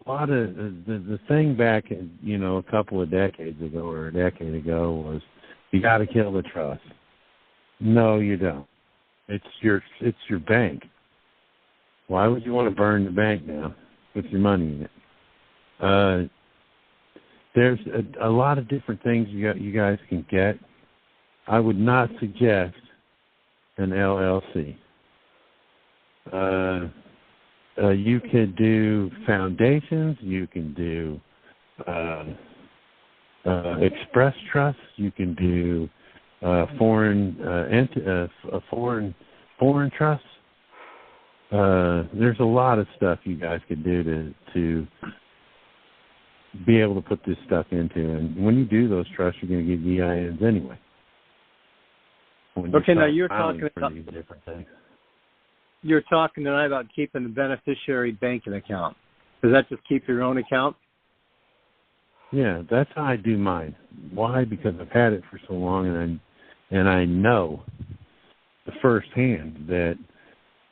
lot of the thing back, a couple of decades ago or a decade ago was you got to kill the trust. No, you don't. It's your bank. Why would you want to burn the bank down with your money in it? There's a lot of different things you guys can get. I would not suggest an LLC. You could do foundations. You can do express trusts. You can do foreign trusts. There's a lot of stuff you guys could do to be able to put this stuff into. And when you do those trusts, you're going to get EINs anyway. Okay, now you're talking about these different things. You're talking tonight about keeping the beneficiary banking account. Does that just keep your own account? Yeah, that's how I do mine. Why? Because I've had it for so long, and I know firsthand that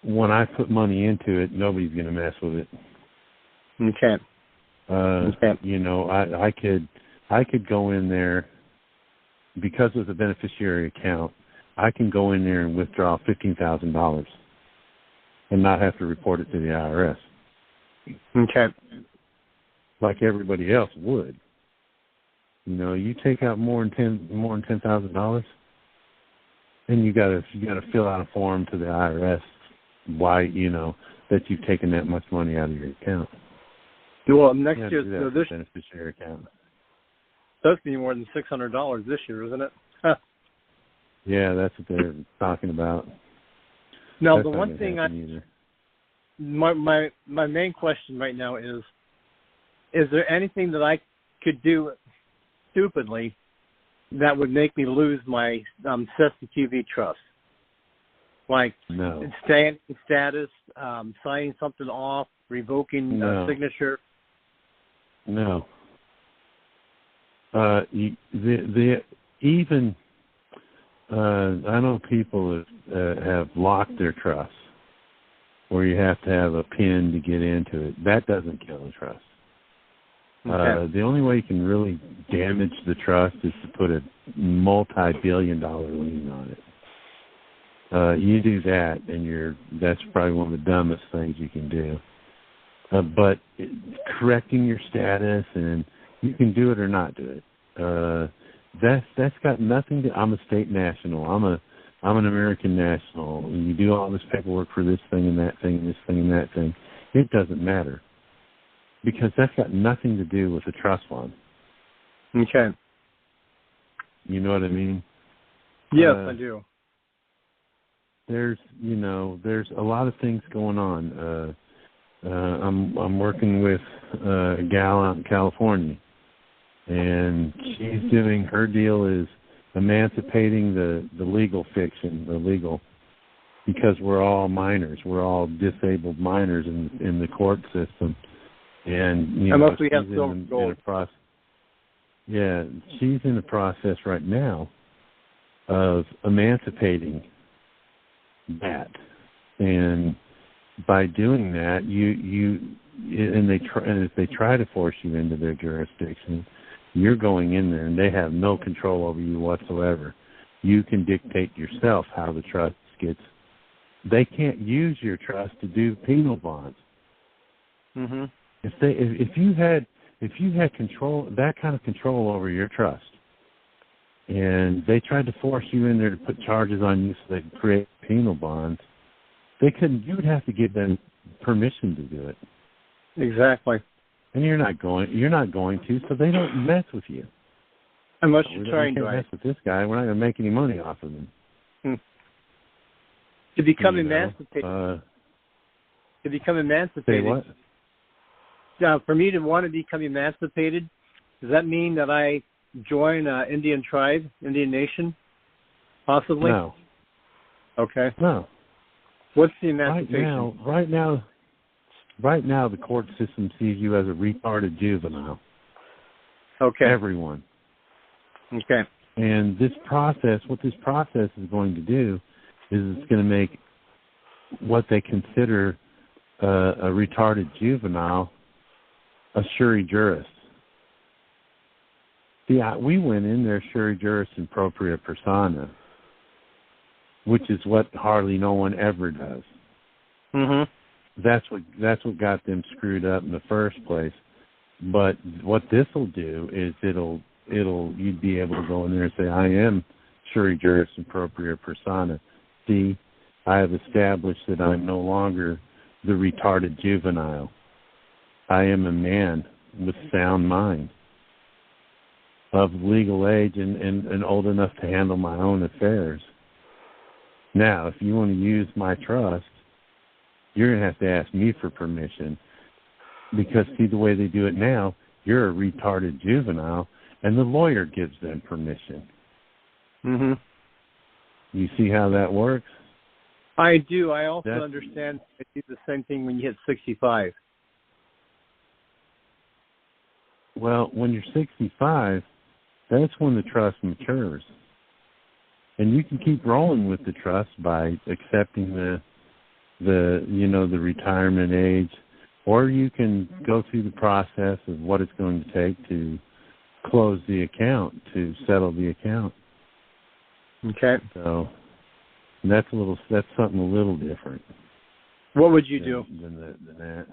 when I put money into it, nobody's going to mess with it. Okay. You know, I could go in there because of the beneficiary account. I can go in there and withdraw $15,000 and not have to report it to the IRS. Okay. Like everybody else would. You know, you take out more than $10,000, and you gotta fill out a form to the IRS why, you know, that you've taken that much money out of your account. Well, next year, so this beneficiary account. That's be more than $600 this year, isn't it? Huh. Yeah, that's what they're talking about. Now, that's the one thing my main question right now is there anything that I could do stupidly that would make me lose my Cestui Que Trust? Like staying in status, signing something off, revoking a signature? No. Even I know people that have locked their trusts where you have to have a PIN to get into it. That doesn't kill a trust. Okay. The only way you can really damage the trust is to put a multi-billion-dollar lien on it. You do that, and that's probably one of the dumbest things you can do. But correcting your status, and you can do it or not do it. That's got nothing to. I'm a state national. I'm an American national. And you do all this paperwork for this thing and that thing and this thing and that thing. It doesn't matter because that's got nothing to do with the trust fund. Okay. You know what I mean? Yes, I do. There's a lot of things going on. I'm working with a gal out in California, and she's doing, her deal is emancipating the legal fiction, because we're all minors, we're all disabled minors in the court system, and unless we have silver gold. Yeah, she's in the process right now of emancipating that, and by doing that, if they try to force you into their jurisdiction, you're going in there, and they have no control over you whatsoever. You can dictate yourself how the trust gets. They can't use your trust to do penal bonds. Mm-hmm. If you had control, that kind of control over your trust, and they tried to force you in there to put charges on you so they could create penal bonds, they couldn't. You would have to give them permission to do it. Exactly. And you're not going to, so they don't mess with you. Unless you're trying to mess with this guy. We're not going to make any money off of him. To become emancipated. Say what? For me to want to become emancipated, does that mean that I join an Indian tribe, Indian nation, possibly? No. Okay. No. What's the emancipation? Right now, the court system sees you as a retarded juvenile. Okay. Everyone. Okay. And what this process is going to do is it's going to make what they consider a retarded juvenile a sure juris. Yeah, we went in there sure juris in propria persona, which is what hardly no one ever does. Mm-hmm. That's what got them screwed up in the first place. But what this will do is you'd be able to go in there and say, I am sure juris in propria persona. See, I have established that I'm no longer the retarded juvenile. I am a man with sound mind, of legal age and old enough to handle my own affairs. Now, if you want to use my trust, you're going to have to ask me for permission, because, see, the way they do it now, you're a retarded juvenile, and the lawyer gives them permission. Mm-hmm. You see how that works? I do. I also understand I do the same thing when you hit 65. Well, when you're 65, that's when the trust matures. And you can keep rolling with the trust by accepting the retirement age, or you can go through the process of what it's going to take to close the account, to settle the account. Okay. So that's something a little different. What would you do? Than that.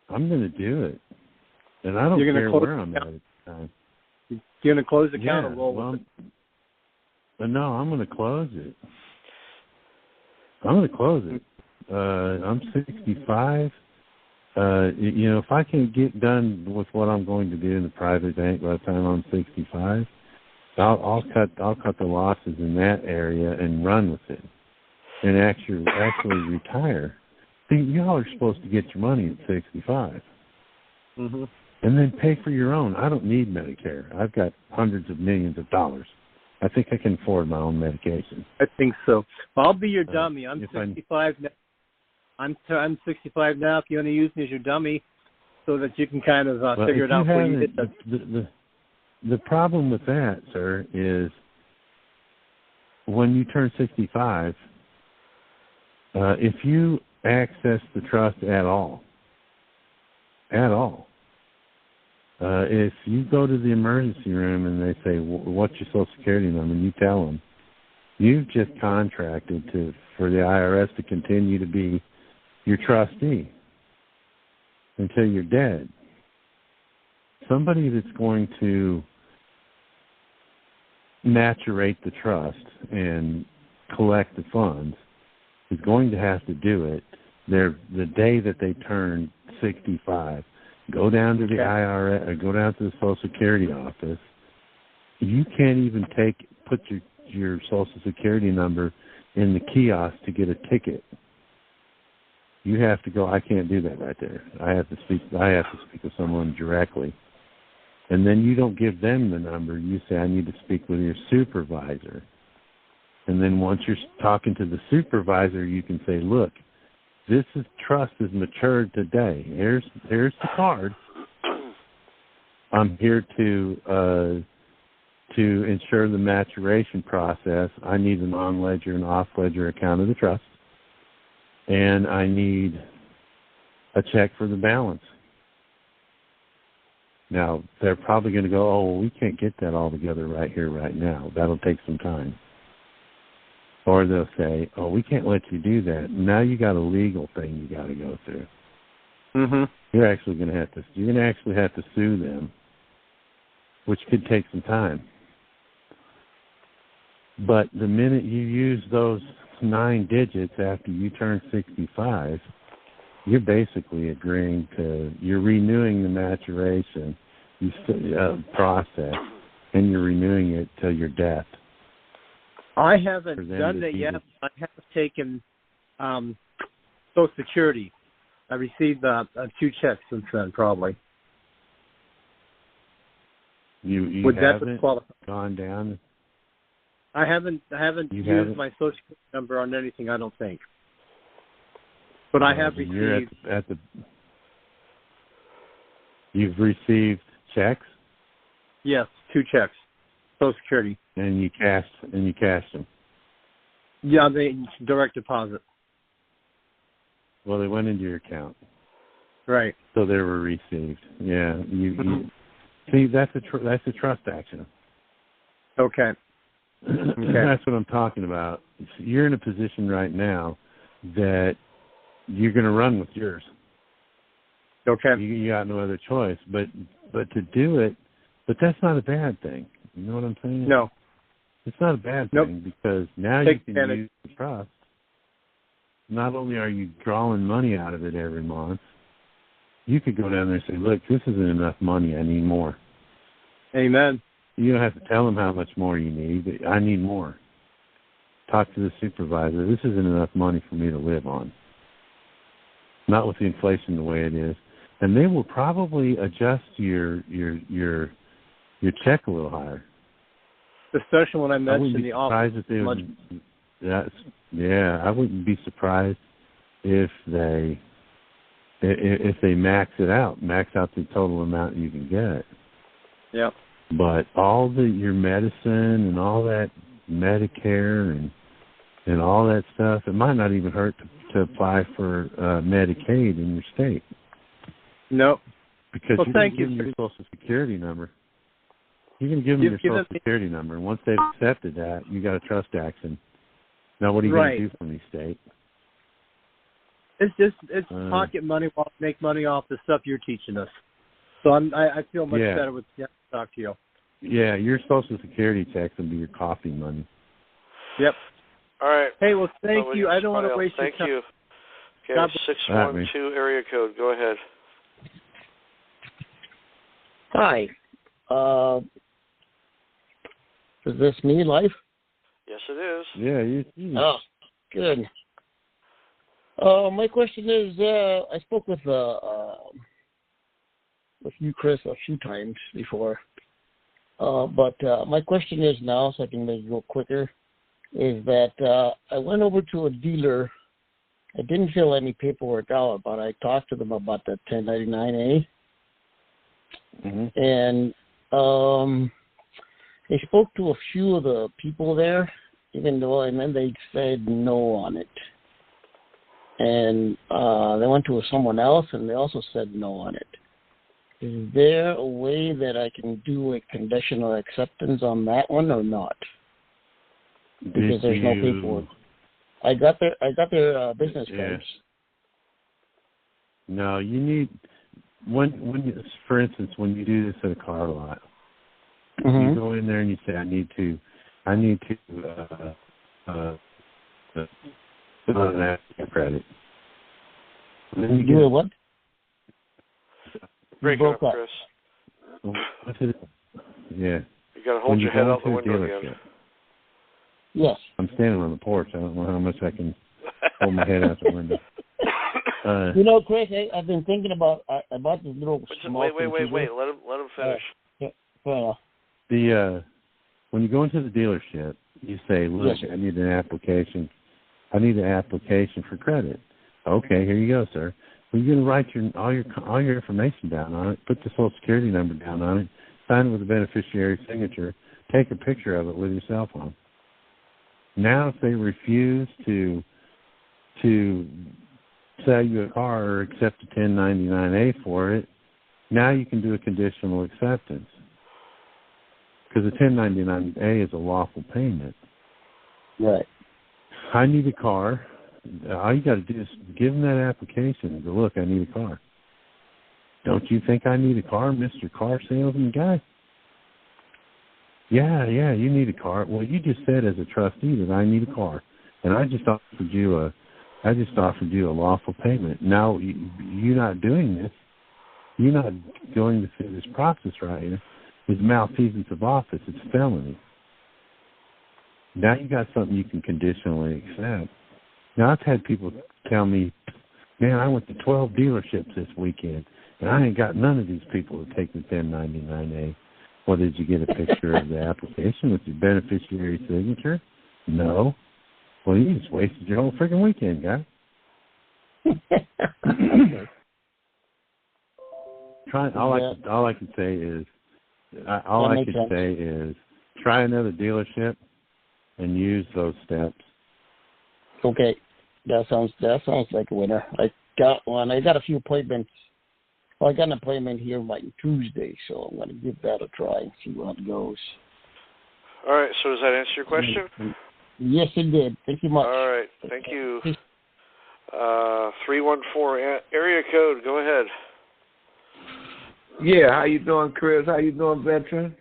I'm going to do it, and I don't care where I'm at the time. You're going to close the account or roll with it? No, I'm going to close it. I'm 65. If I can get done with what I'm going to do in the private bank by the time I'm 65, I'll cut the losses in that area and run with it, and actually retire. See, y'all are supposed to get your money at 65, mm-hmm. and then pay for your own. I don't need Medicare. I've got hundreds of millions of dollars. I think I can afford my own medication. I think so. Well, I'll be your dummy. I'm 65 now. I'm 65 now. If you want to use me as your dummy, so that you can kind of figure it out for you. The problem with that, sir, is when you turn 65, if you access the trust at all, if you go to the emergency room and they say, what's your Social Security number, and you tell them, you've just contracted for the IRS to continue to be your trustee until you're dead. Somebody that's going to maturate the trust and collect the funds is going to have to do it the day that they turn 65. Go down to the IRS or go down to the Social Security office. You can't even put your Social Security number in the kiosk to get a ticket. You have to go. I can't do that right there. I have to speak with someone directly. And then you don't give them the number. You say, I need to speak with your supervisor. And then once you're talking to the supervisor, you can say, look, this trust is matured today. Here's the card. I'm here to ensure the maturation process. I need an on-ledger and off-ledger account of the trust. And I need a check for the balance. Now, they're probably going to go, oh, well, we can't get that all together right here, right now. That'll take some time. Or they'll say, oh, we can't let you do that. Now you got a legal thing you got to go through. Mm-hmm. You're actually going to have to sue them, which could take some time. But the minute you use those 9 digits after you turn 65, you're basically you're renewing the maturation process, and you're renewing it till your death. I haven't done that yet. I have taken Social Security. I received 2 checks since then, probably. You Would haven't gone down? I haven't used my Social Security number on anything, I don't think. But I have received. You've received checks? Yes, 2 checks, Social Security. And you cashed them? Yeah, they direct deposit. Well, they went into your account. Right. So they were received. Yeah. You see, that's a trust action. Okay. That's what I'm talking about. You're in a position right now that you're going to run with yours. Okay. You got no other choice, but to do it, but that's not a bad thing. You know what I'm saying? No. It's not a bad thing because now you can use the trust. Not only are you drawing money out of it every month, you could go down there and say, look, this isn't enough money. I need more. Amen. You don't have to tell them how much more you need, but I need more. Talk to the supervisor. This isn't enough money for me to live on. Not with the inflation the way it is. And they will probably adjust your check a little higher. Especially when I mentioned the office. I wouldn't be surprised if they max out the total amount you can get. Yep. But all your medicine and all that Medicare and all that stuff, it might not even hurt to apply for Medicaid in your state. No. Because well, you're thank going to give them your Social Security number. You're going to give them your Social Security number, and once they've accepted that, you got a trust action. Now, what are you going to do from the state? It's pocket money while I make money off the stuff you're teaching us. So I feel much better with talk to you. Yeah, your Social Security checks will be your coffee money. Yep. All right. Hey, well, thank you. I don't want to waste your time. Thank you. Okay, 612 area code. Go ahead. Hi. Is this me live? Yes, it is. Yeah, you. Oh, good. My question is, I spoke with you, Chris, a few times before. But my question is now, so I can make it go quicker, is that I went over to a dealer. I didn't fill any paperwork out, but I talked to them about the 1099A. Mm-hmm. And they spoke to a few of the people there, and then they said no on it. And they went to someone else, and they also said no on it. Is there a way that I can do a conditional acceptance on that one or not? Because there's no paperwork. I got their business cards. No, you need for instance, when you do this at a car lot, you go in there and you say, I need to fill out an asset credit. And then you do what? Break it up, Chris. Yeah. You got to hold your head out the window again. Yes. I'm standing on the porch. I don't know how much I can hold my head out the window. Chris, I've been thinking about this little small Wait. Let him finish. When you go into the dealership, you say, look, I need an application. I need an application for credit. Okay, here you go, sir. Well, you're going to write all your information down on it, put the Social Security number down on it, sign it with a beneficiary signature, take a picture of it with your cell phone. Now, if they refuse to sell you a car or accept a 1099A for it, now you can do a conditional acceptance. Because a 1099A is a lawful payment. Right. I need a car. All you got to do is give them that application and go, look, I need a car. Don't you think I need a car, Mr. Car Salesman Guy? Yeah, you need a car. Well, you just said as a trustee that I need a car, and I just offered you a lawful payment. Now you're not doing this. You're not going through this process right here. It's malfeasance of office. It's felony. Now you got something you can conditionally accept. Now I've had people tell me, man, I went to 12 dealerships this weekend, and I ain't got none of these people to take the 1099A. Well, did you get a picture of the application with your beneficiary signature? No. Well, you just wasted your whole freaking weekend, guy. All I can say is try another dealership and use those steps. Okay, that sounds like a winner. I got one. I got a few appointments. Well, I got an appointment here by Tuesday, so I'm going to give that a try and see how it goes. All right. So does that answer your question? Yes, it did. Thank you much. All right. Thank you. 314 area code. Go ahead. Yeah. How you doing, Chris? How you doing, veteran?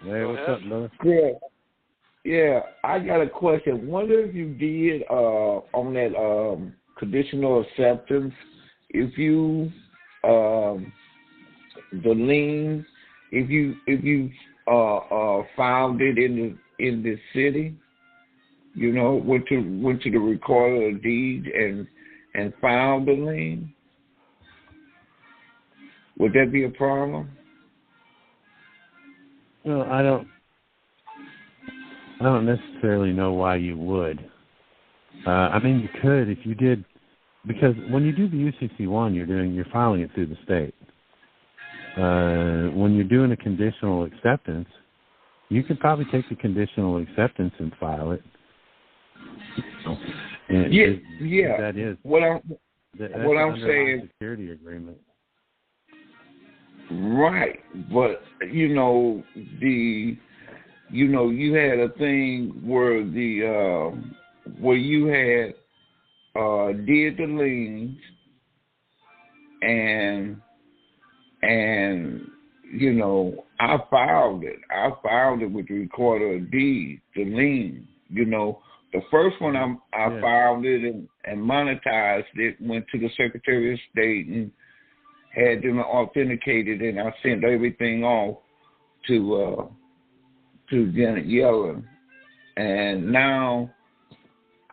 Hey, what's up, brother? Yeah. Yeah, I got a question. Wonder if you did on that conditional acceptance, if you the lien, if you found it in the city, went to the recorder of deed and found the lien, would that be a problem? Well, I don't necessarily know why you would. I mean, you could if you did, because when you do the UCC1, you're filing it through the state. When you're doing a conditional acceptance, you could probably take the conditional acceptance and file it. And that is what I'm saying. Security agreement. Right, but you had a thing where where you had did the liens and I filed it. I filed it with the recorder of deeds, the lien. The first one I filed it and monetized it, went to the Secretary of State and had them authenticated, and I sent everything off to Janet Yellen. And now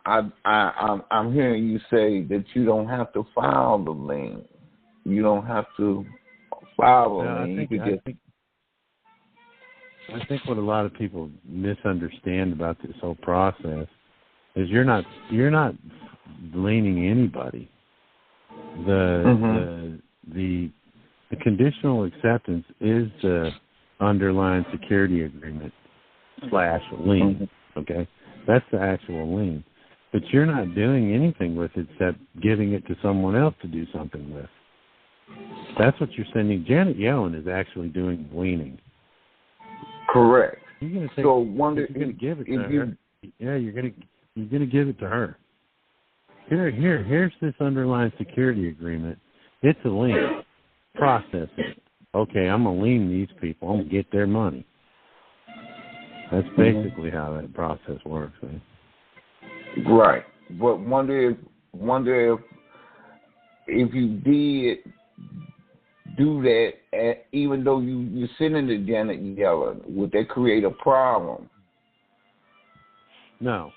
I'm hearing you say that you don't have to file the lien. You don't have to file a lien. I think what a lot of people misunderstand about this whole process is you're not liening anybody. The conditional acceptance is the underlying security agreement / lien. Okay, that's the actual lien. But you're not doing anything with it except giving it to someone else to do something with. That's what you're sending. Janet Yellen is actually doing liening. Correct. You're going to give it to her. Yeah, you're going to give it to her. Here's this underlying security agreement. It's a lien. Process it. Okay, I'm going to lien these people. I'm going to get their money. That's basically how that process works. Man. Right. But wonder if you did do that, even though you're sending to Janet Yellen, would that create a problem? No.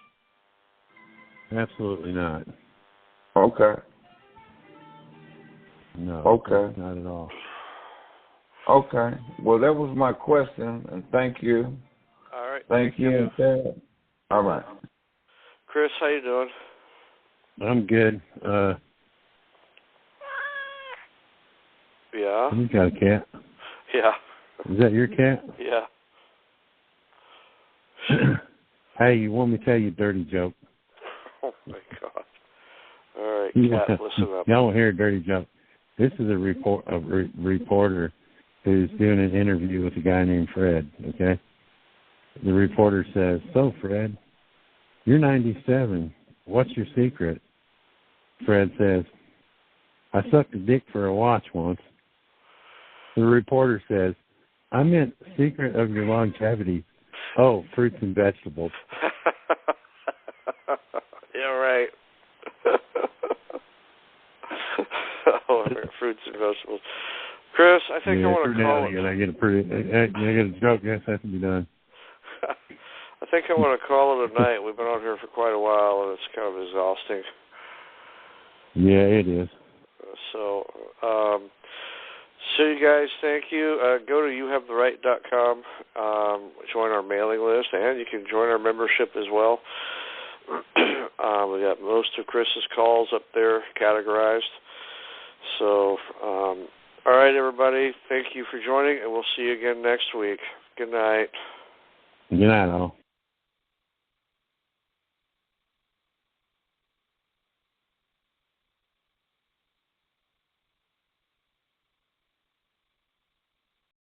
Absolutely not. Okay. No. Okay. Not at all. Okay. Well, that was my question, and thank you. All right. Thank you. All right. Chris, how you doing? I'm good. Yeah. You got a cat? Yeah. Is that your cat? Yeah. Hey, you want me to tell you a dirty joke? Oh my God. All right, cat, listen up. Y'all want to hear a dirty joke? This is a reporter who's doing an interview with a guy named Fred. Okay. The reporter says, "So, Fred, you're 97. What's your secret?" Fred says, "I sucked a dick for a watch once." The reporter says, "I meant secret of your longevity. Oh, fruits and vegetables." Yeah, right. Oh, fruits and vegetables. Chris, I think I want to call it. I get a joke. Yes, that can be done. I think I want to call it a night. We've been on here for quite a while, and it's kind of exhausting. Yeah, it is. So you guys, thank you. Go to youhavetheright.com, join our mailing list, and you can join our membership as well. We got most of Chris's calls up there categorized. So, all right, everybody, thank you for joining, and we'll see you again next week. Good night. Good night, all.